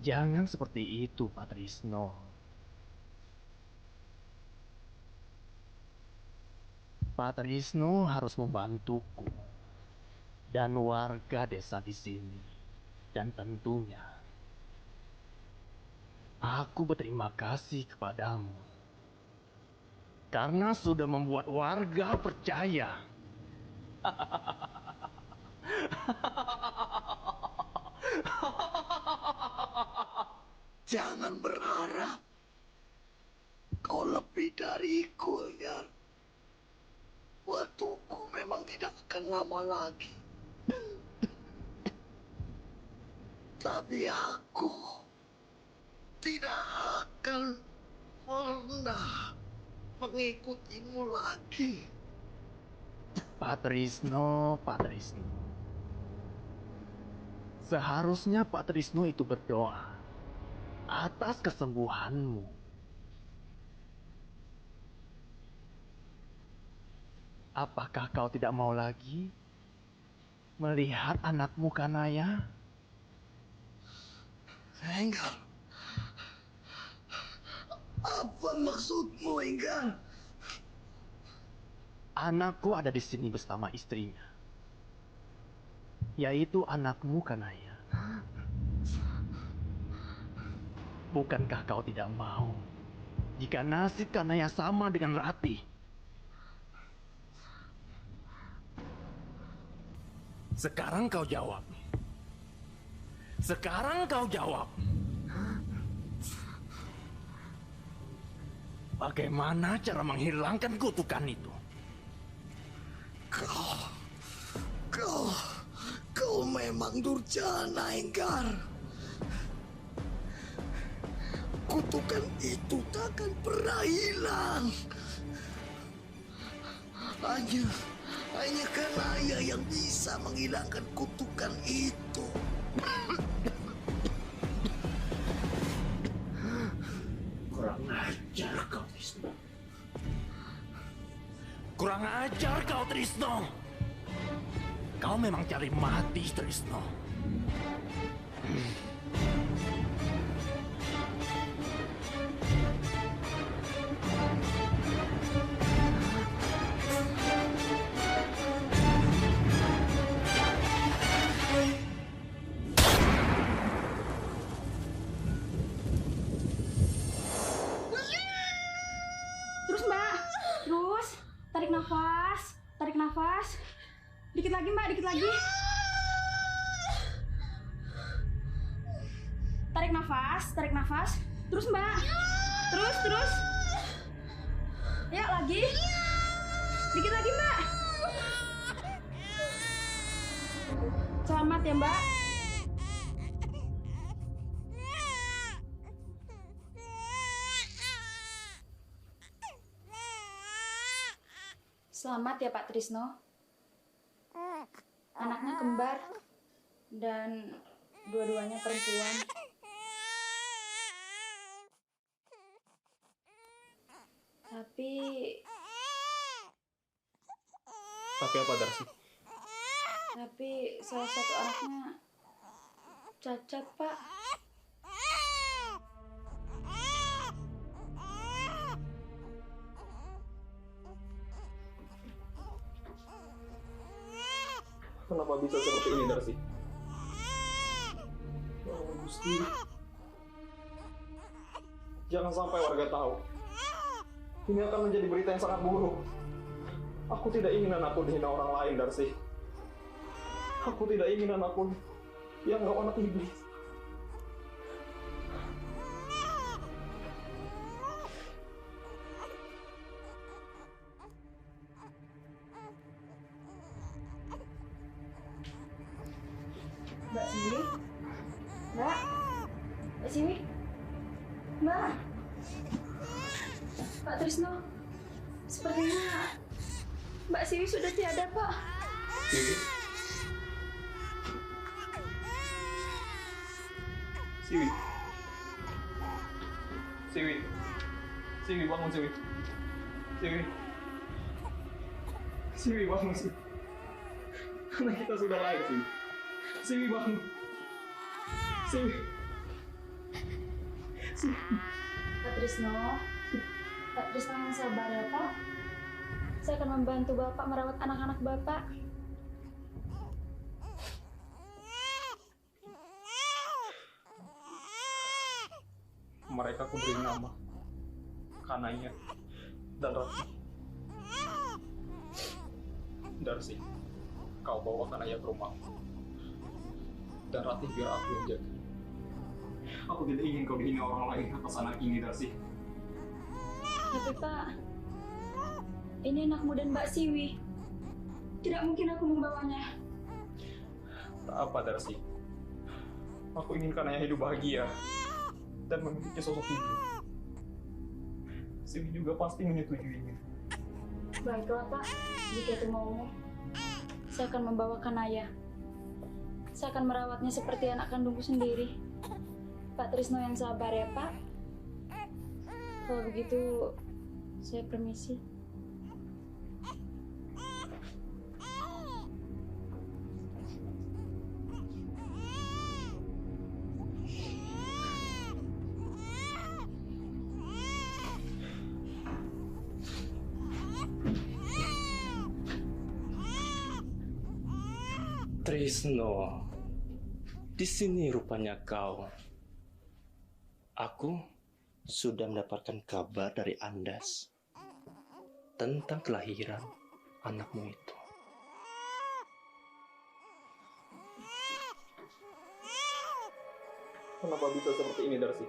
Jangan seperti itu, Pak Trisno. Pak Trisno harus membantuku dan warga desa di sini. Dan tentunya aku berterima kasih kepadamu karena sudah membuat warga percaya. Jangan berharap kau lebih dariku, ya. Waktuku memang tidak akan lama lagi. Tapi aku tidak akan pernah mengikutimu lagi. Pak Trisno, Pak Trisno. Seharusnya Pak Trisno itu berdoa atas kesembuhanmu. Apakah kau tidak mau lagi melihat anakmu Kanaya? Enggar, apa maksudmu, Enggar? Anakku ada di sini bersama istrinya. yaitu anakmu Kanaya. Bukankah kau tidak mau jika nasib Kanaya sama dengan Ratih? Sekarang kau jawab. Sekarang kau jawab. Bagaimana cara menghilangkan kutukan itu? Kau memang durjana, Enggar. Kutukan itu takkan pernah hilang. Hanya Kanaya yang bisa menghilangkan kutukan itu. Kurang ajar kau, Trisno. Kurang ajar kau, Trisno. Kau memang cari mati, Trisno. Terus Mbak, terus tarik nafas, dikit lagi Mbak, dikit lagi. Tarik nafas, terus Mbak, terus. Ya lagi, dikit lagi Mbak. Selamat ya Mbak. Selamat ya Pak Trisno. Anaknya kembar dan dua-duanya perempuan. Tapi apa, Darsi? Tapi salah satu anaknya cacat, Pak. Kenapa bisa seperti ini, Darsi? Ya Allah, Gusti. Jangan sampai warga tahu. Ini akan menjadi berita yang sangat buruk. Aku tidak ingin anakku dihina orang lain, Darsi. Aku tidak ingin anakku dianggap anak iblis. Mbak Siwi? Mbak Siwi? Mbak? Pak Trisno, sepertinya Mbak Siwi sudah tiada, Pak. Siwi? Siwi? Siwi? Siwi, bangun, Siwi. Siwi? Siwi, bangun, Siwi. Karena kita sudah lahir, Siwi. Siwi, bangun. Siwi. Siwi. Pak Trisno yang sabar ya, Pak. Saya akan membantu Bapak merawat anak-anak Bapak. Mereka kuberi nama Kanaya dan Ratih. Darsi, kau bawa Kanaya ke rumah dan Ratih biar aku yang jaga. Aku tidak ingin kau dihina orang lain atas anak ini, Darsi. Tapi Pak, ini anak muda Mbak Siwi. Tidak mungkin aku membawanya. Tak apa, Darsi. Aku ingin Kanaya hidup bahagia dan memiliki sosok ibu. Siwi juga pasti menyetujuinya. Baiklah Pak, jika itu maumu, saya akan membawa Kanaya. Saya akan merawatnya seperti anak kandungku sendiri. Pak Trisno yang sabar ya Pak. Kalau begitu, saya permisi. Trisno, di sini rupanya kau. Aku sudah mendapatkan kabar dari Andas tentang kelahiran anakmu itu. Kenapa bisa seperti ini, Darcy?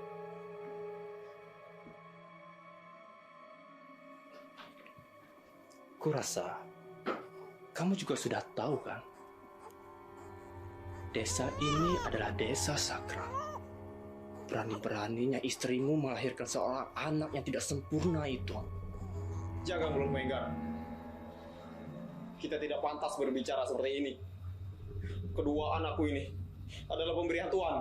Kurasa kamu juga sudah tahu kan? Desa ini adalah desa sakral. Berani-beraninya istrimu melahirkan seorang anak yang tidak sempurna itu. Jangan belum Enggar. Kita tidak pantas berbicara seperti ini. Kedua anakku ini adalah pemberian Tuhan.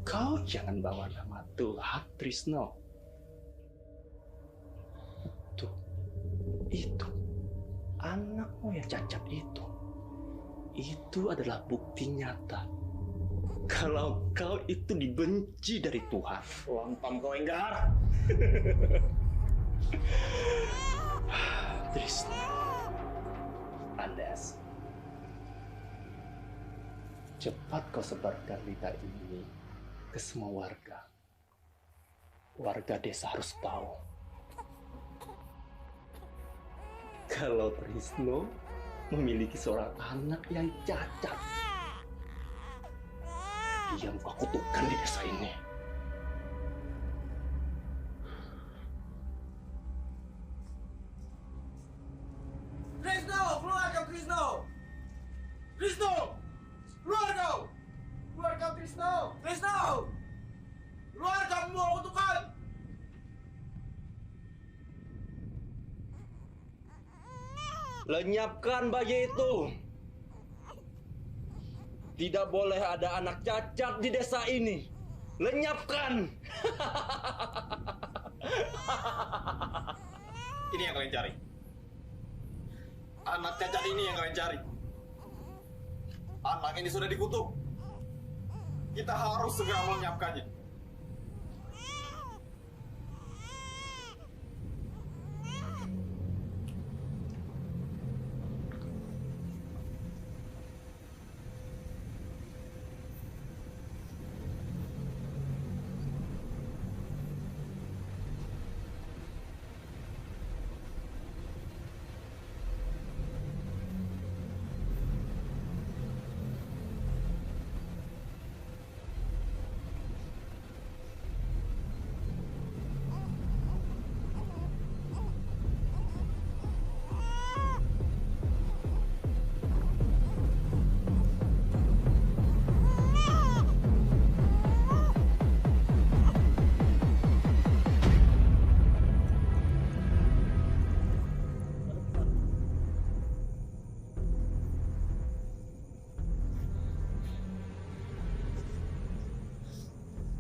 Kau jangan bawa nama Tuhan, Trisno. Tuh, itu anakmu yang cacat itu. Itu adalah bukti nyata kalau kau itu dibenci dari Tuhan. Lantam kau, Enggar. Trisno, Andas, cepat kau sebarkan berita ini ke semua warga. Warga desa harus tahu kalau Trisno memiliki seorang anak yang cacat. Dia mau kutukan di desa ini. Trisno, keluar kau Trisno! Trisno! Keluar kau! Keluar kau Trisno! Trisno! Keluar kamu mau kutukan! Lenyapkan bayi itu. Tidak boleh ada anak cacat di desa ini. Lenyapkan. Ini yang kalian cari. Anak cacat ini yang kalian cari. Anak ini sudah dikutuk. Kita harus segera melenyapkannya.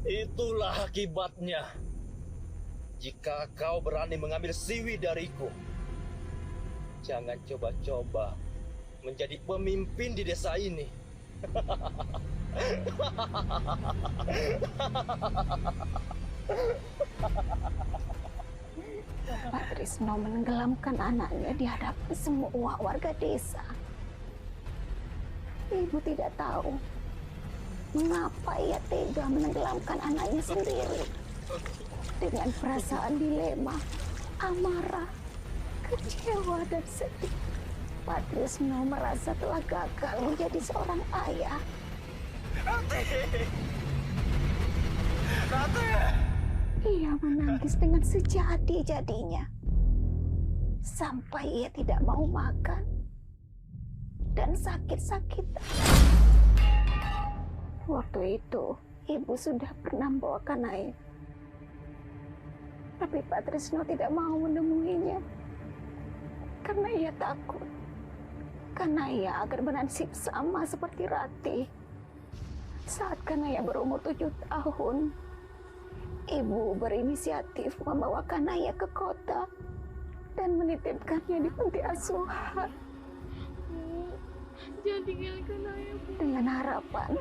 Itulah akibatnya jika kau berani mengambil Siwi dariku. Jangan coba-coba menjadi pemimpin di desa ini. Pak Trisno menenggelamkan anaknya di hadapan semua warga desa. Ibu tidak tahu mengapa ia tega menenggelamkan anaknya sendiri. Dengan perasaan dilema, amarah, kecewa, dan sedih, Pak Trisno merasa telah gagal menjadi seorang ayah. Ia menangis dengan sejadi-jadinya, sampai ia tidak mau makan dan sakit-sakitan. Waktu itu, ibu sudah pernah membawakan air. Tapi Pak Trisno tidak mau menemuinya. Karena ia takut. Karena ia akan bernasib sama seperti Ratih. Saat Kanaya berumur 7 tahun, ibu berinisiatif membawa Kanaya ke kota dan menitipkannya di panti asuhan. Jangan tinggalkan ayah, Bu. Dengan harapan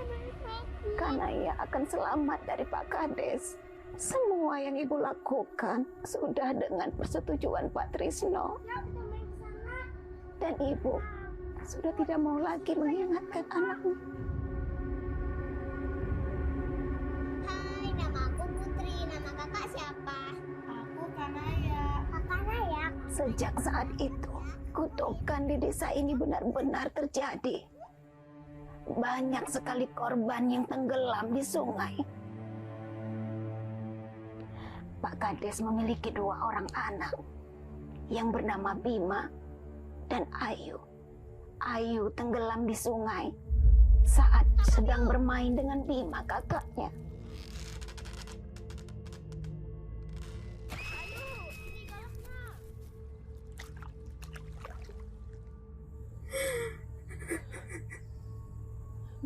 Kanaya akan selamat dari Pak Kades. Semua yang ibu lakukan sudah dengan persetujuan Pak Trisno. dan ibu sudah tidak mau lagi mengingatkan anakmu. Hai, nama aku Putri. Nama kakak siapa? Aku Kanaya. Kakak Naya. Sejak saat itu, kutukan di desa ini benar-benar terjadi. Banyak sekali korban yang tenggelam di sungai. Pak Kades memiliki 2 orang anak yang bernama Bima dan Ayu. Ayu tenggelam di sungai saat sedang bermain dengan Bima, kakaknya.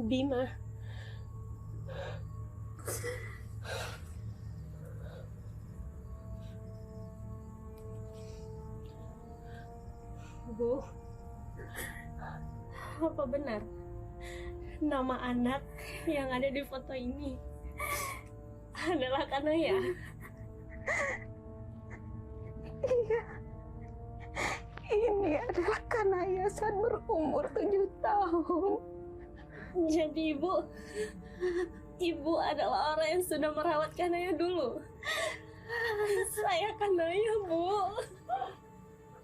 Bima. Bu, apa benar nama anak yang ada di foto ini adalah Kanaya? Iya, ini adalah Kanaya saat berumur 7 tahun. Jadi ibu adalah orang yang sudah merawat Kanaya dulu. Saya Kanaya, Bu.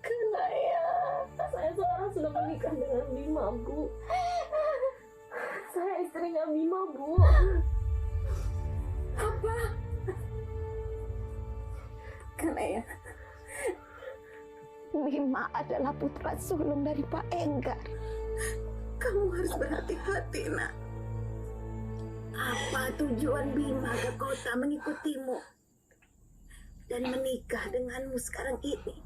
Kanaya. Saya sekarang sudah menikah dengan Bima, Bu. Saya istrinya Bima, Bu. Apa? Kanaya, Bima adalah putra sulung dari Pak Enggar. Kamu harus berhati-hati, nak. Apa tujuan Bima ke kota mengikutimu dan menikah denganmu sekarang ini?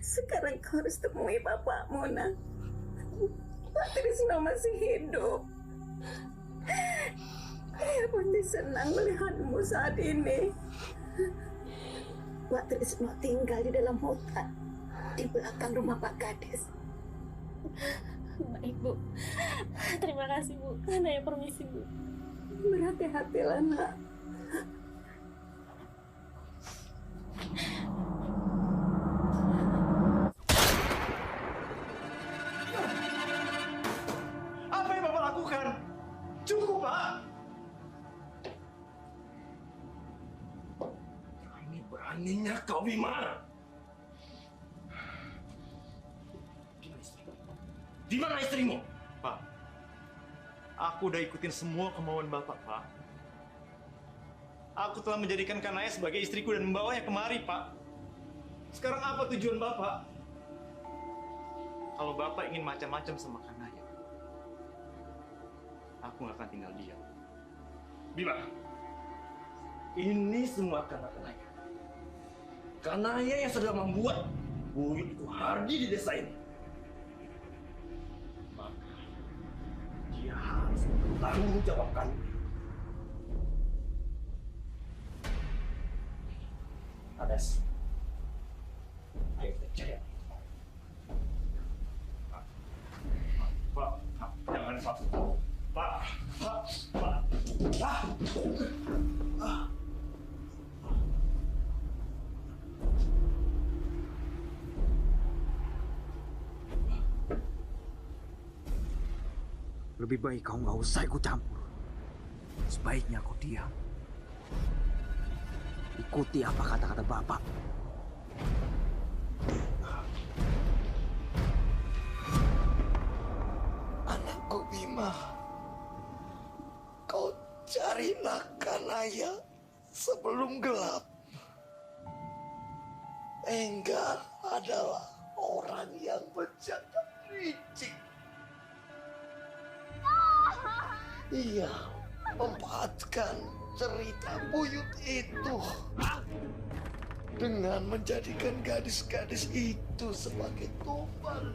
Sekarang kau harus temui bapakmu, nak. Pak Trisno masih hidup. Dia pasti senang melihatmu saat ini. Pak Trisno tinggal di dalam hutan di belakang rumah Pak Kades. Baik, Bu. Terima kasih, Bu. Kanaya permisi, Bu. Berhati-hatilah, nak. Apa yang Bapak lakukan? Cukup, Pak. Berani-beraninya kau, Bima. Di mana istrimu? Pak, aku udah ikutin semua kemauan Bapak, Pak. Aku telah menjadikan Kanaya sebagai istriku dan membawanya kemari, Pak. Sekarang apa tujuan Bapak? Kalau Bapak ingin macam-macam sama Kanaya, aku nggak akan tinggal diam. Bima, ini semua karena Kanaya. Kanaya yang sudah membuat Buyut itu hardi di desa ini. Maka dia harus bertanggung jawabkan. Kades, ayo kita cari. Pak, jangan Pak. Pak, Pak. Lebih baik kau nggak usah ikut campur. Sebaiknya kau diam. Ikuti apa kata-kata Bapak. Anakku Bima, kau carilah Kanaya sebelum gelap. Enggar adalah orang yang bejat dan licik. Ia memanfaatkan cerita buyut itu dengan menjadikan gadis-gadis itu sebagai tumbal.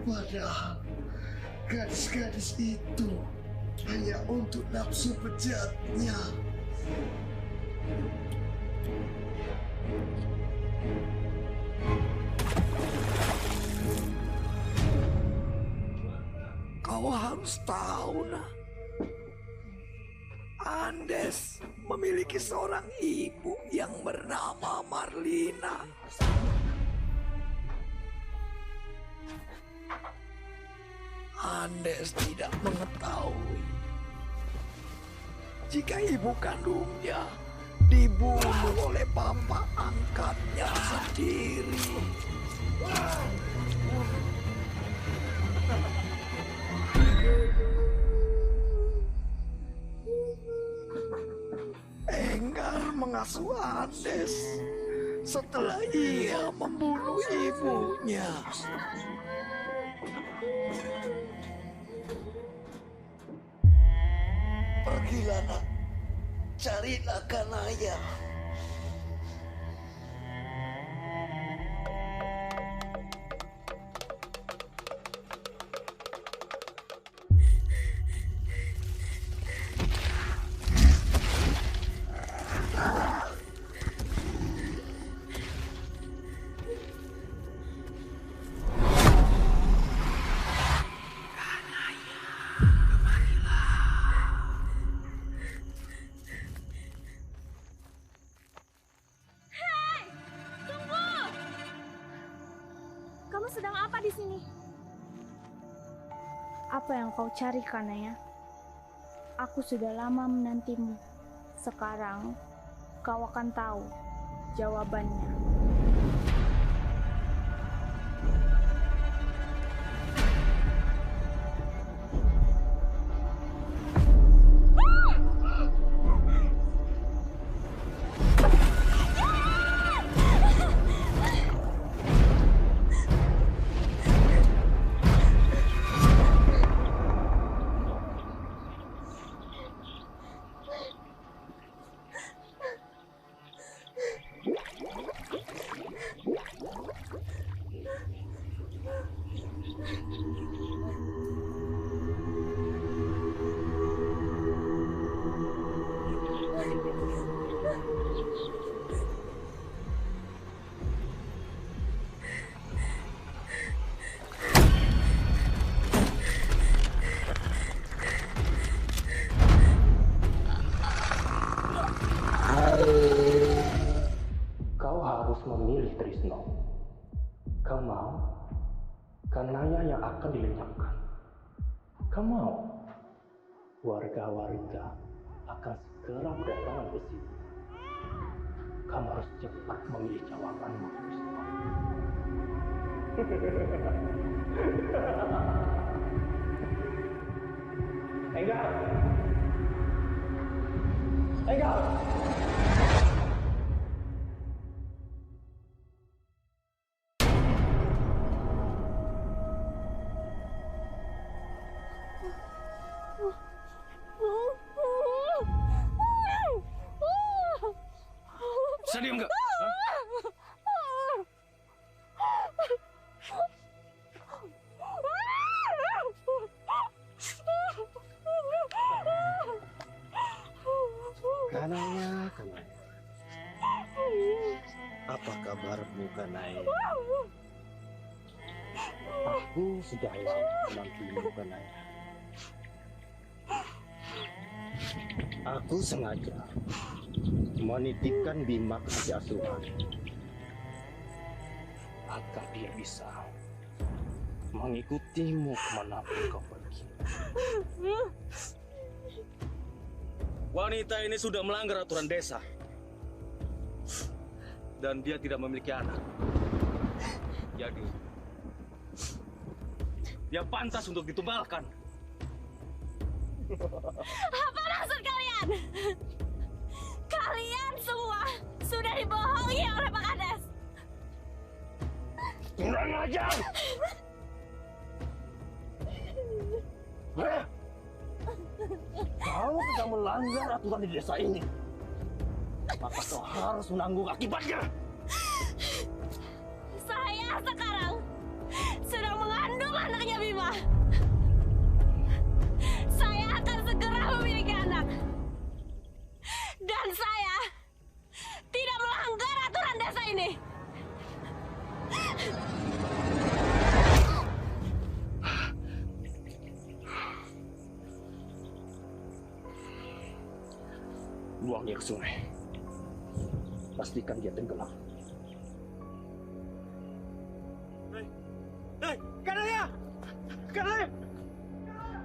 Padahal gadis-gadis itu hanya untuk nafsu bejatnya. Kau harus tahu, nak. Andes memiliki seorang ibu yang bernama Marlina. Andes tidak mengetahui jika ibu kandungnya dibunuh oleh bapak angkatnya sendiri. Enggar mengasuh Andes setelah ia membunuh ibunya. Pergilah nak, carilah Kanaya. Kamu sedang apa di sini? Apa yang kau cari, Kanaya? Aku sudah lama menantimu. Sekarang kau akan tahu jawabannya. Kau harus memilih, Trisno. Kau mau Kanaya yang akan dilenyapkan? Kau mau warga-warga akan segera berdatangan ke sini? Kamu harus cepat memilih jawabanmu, Trisno. Enggar! Enggar! Bisa diam nggak? Kanaya. Apa kabarmu, Kanaya? Aku sudah lama menantimu, Kanaya. Aku sengaja menitipkan Bima ke panti asuhan agar dia bisa mengikutimu kemanapun kau pergi. Wanita ini sudah melanggar aturan desa. Dan dia tidak memiliki anak. Jadi, dia pantas untuk ditumbalkan. Apa maksud kalian? Kalian semua sudah dibohongi oleh Pak Kades. Kurang ajar! Kalau tidak melanggar aturan di desa ini, maka kau harus menanggung akibatnya. Saya sekarang sedang mengandung anaknya Bima. Saya akan segera memiliki anak. Dan saya tidak melanggar aturan desa ini. Buang dia ke sungai. Pastikan dia tenggelam. Hei, Kanaya! Kanaya! Kanaya!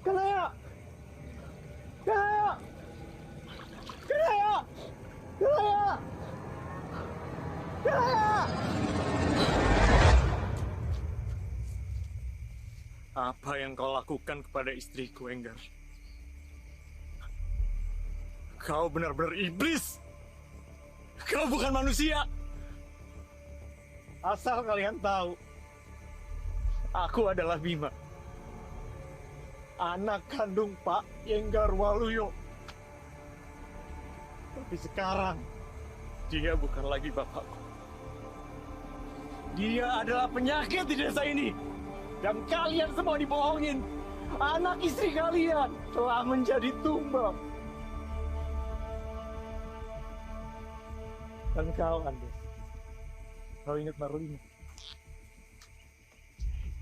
Kanaya! Kanaya! Kanaya! Kanaya! Apa yang kau lakukan kepada istriku, Enggar? Kau benar-benar iblis! Kau bukan manusia! Asal kalian tahu, aku adalah Bima, anak kandung Pak Enggar Waluyo. Tapi sekarang, dia bukan lagi bapakku. Dia adalah penyakit di desa ini. Dan kalian semua dibohongin. Anak istri kalian telah menjadi tumbal. Dan kau, Andes, kau ingat Marlina?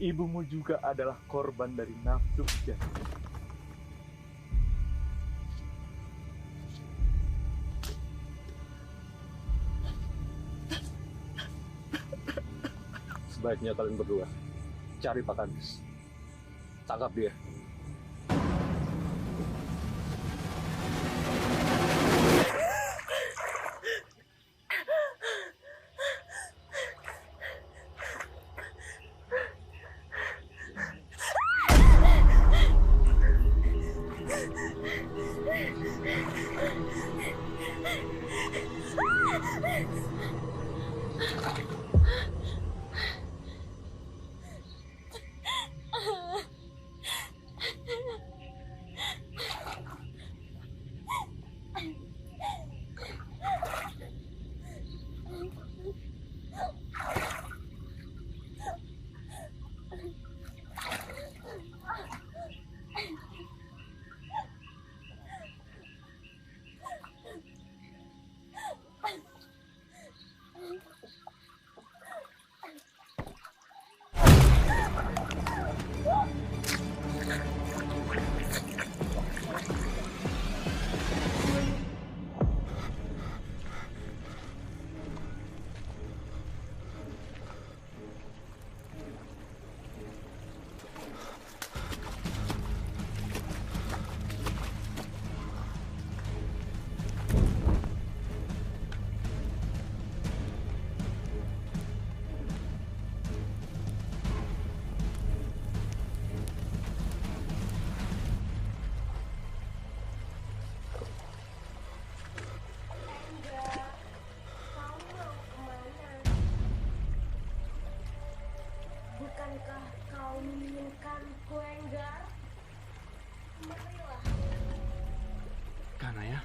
Ibumu juga adalah korban dari nafsu jahat. Sebaiknya kalian berdua cari Pak Kandis. Tangkap dia. Bukankah kau menginginkanku, Enggar? Marilah. Kanaya?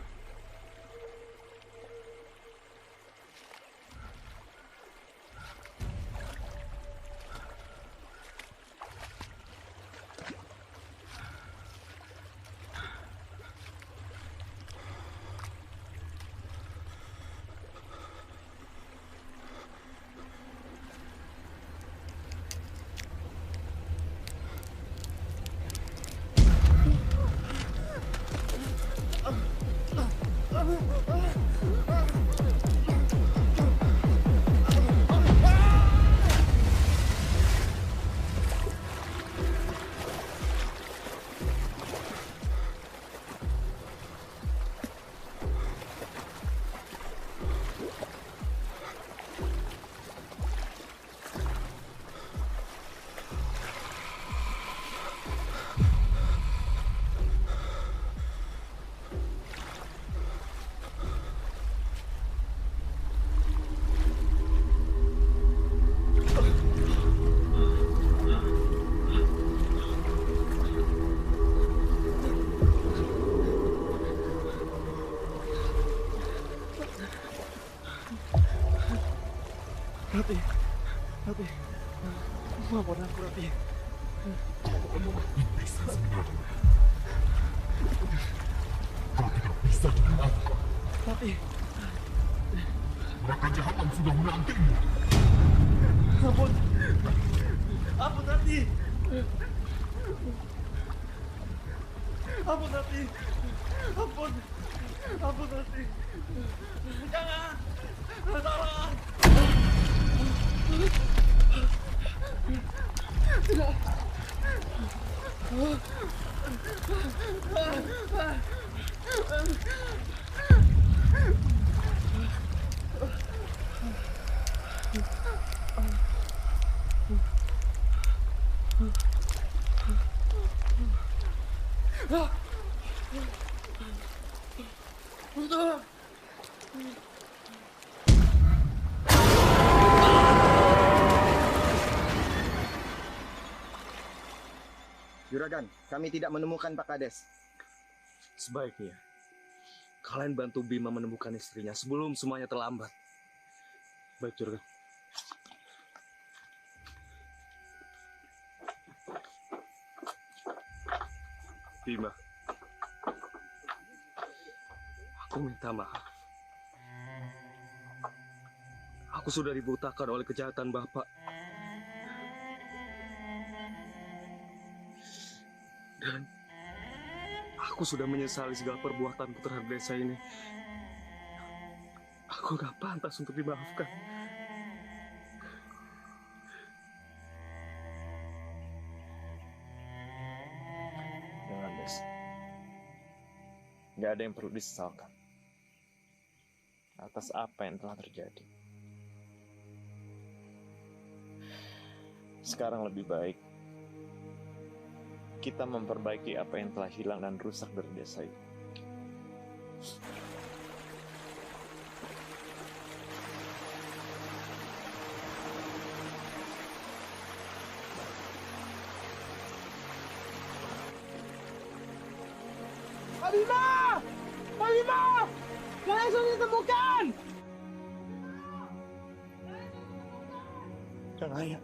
Rati, Rati, maafkan aku, Rati. Kau tidak bisa dengan aku. Rati, Raka Jahanam sudah menantimu. Ampun. Ampun Rati. Ampun Rati. Ampun. Ampun Rati. Jangan. Tolong. Tidak. Juragan, kami tidak menemukan Pak Kades. Sebaiknya kalian bantu Bima menemukan istrinya sebelum semuanya terlambat. Baik, Juragan. Bima, aku minta maaf. Aku sudah dibutakan oleh kejahatan Bapak. Dan aku sudah menyesali segala perbuatanku terhadap desa ini. Aku gak pantas untuk dimaafkan. Jangan, Des. Gak ada yang perlu disesalkan atas apa yang telah terjadi. Sekarang lebih baik kita memperbaiki apa yang telah hilang dan rusak dari desa ini. Pak Bima! Pak Bima! Kalian sudah ditemukan! Kang Ayah.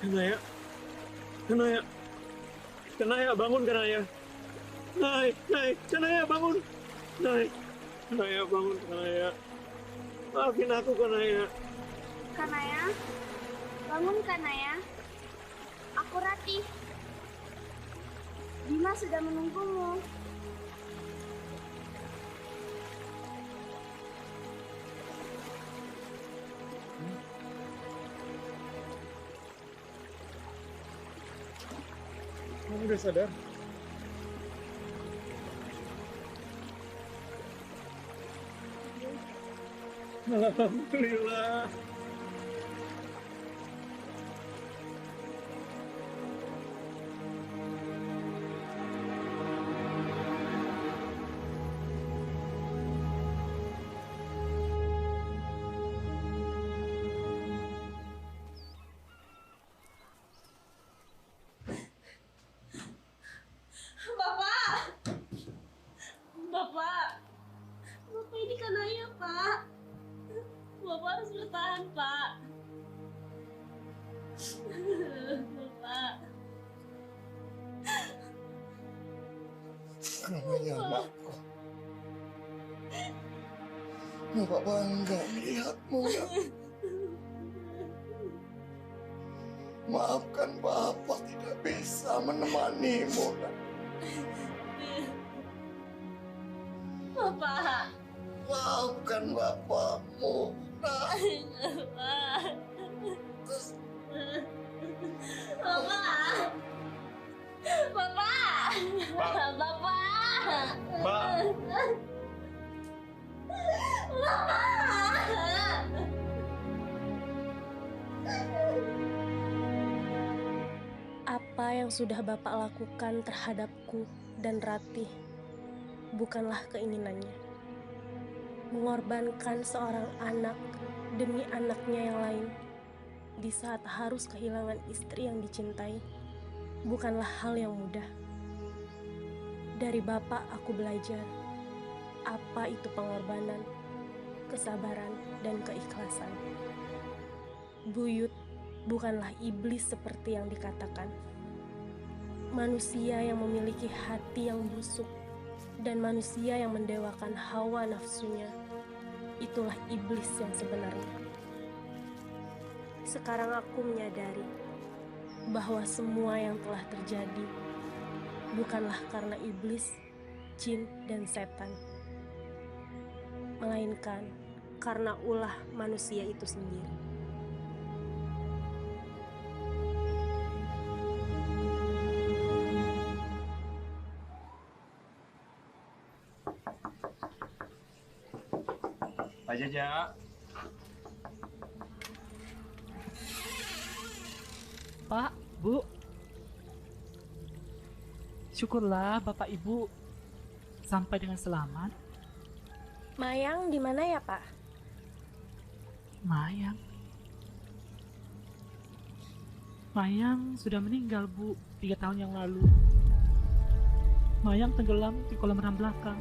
Kanaya, Kanaya, Kanaya bangun Kanaya, Kanaya bangun, Kanaya bangun Kanaya, maafin aku Kanaya. Kanaya, bangun Kanaya. Aku Rati. Bima sudah menunggumu. Kamu udah sadar? Alhamdulillah. Bapak, ini Kanaya, Pak. Bapak harus bertahan, Pak. Bapak. Kanaya anakku. Bapak bangga melihatmu ya. Maafkan Bapak tidak bisa menemanimu nak. Bapak. Maafkan bapakmu nak. Bapak. Bapak. Bapak. Apa yang sudah Bapak lakukan terhadapku dan Ratih bukanlah keinginannya. Mengorbankan seorang anak demi anaknya yang lain di saat harus kehilangan istri yang dicintai bukanlah hal yang mudah. Dari Bapak aku belajar, apa itu pengorbanan, kesabaran, dan keikhlasan. Buyut bukanlah iblis seperti yang dikatakan. Manusia yang memiliki hati yang busuk dan manusia yang mendewakan hawa nafsunya, itulah iblis yang sebenarnya. Sekarang aku menyadari bahwa semua yang telah terjadi bukanlah karena iblis, jin, dan setan, melainkan karena ulah manusia itu sendiri. Pak Jaja. Pak, Bu. Syukurlah Bapak Ibu sampai dengan selamat. Mayang di mana ya, Pak? Mayang sudah meninggal, Bu, 3 tahun yang lalu. Mayang tenggelam di kolam renang belakang.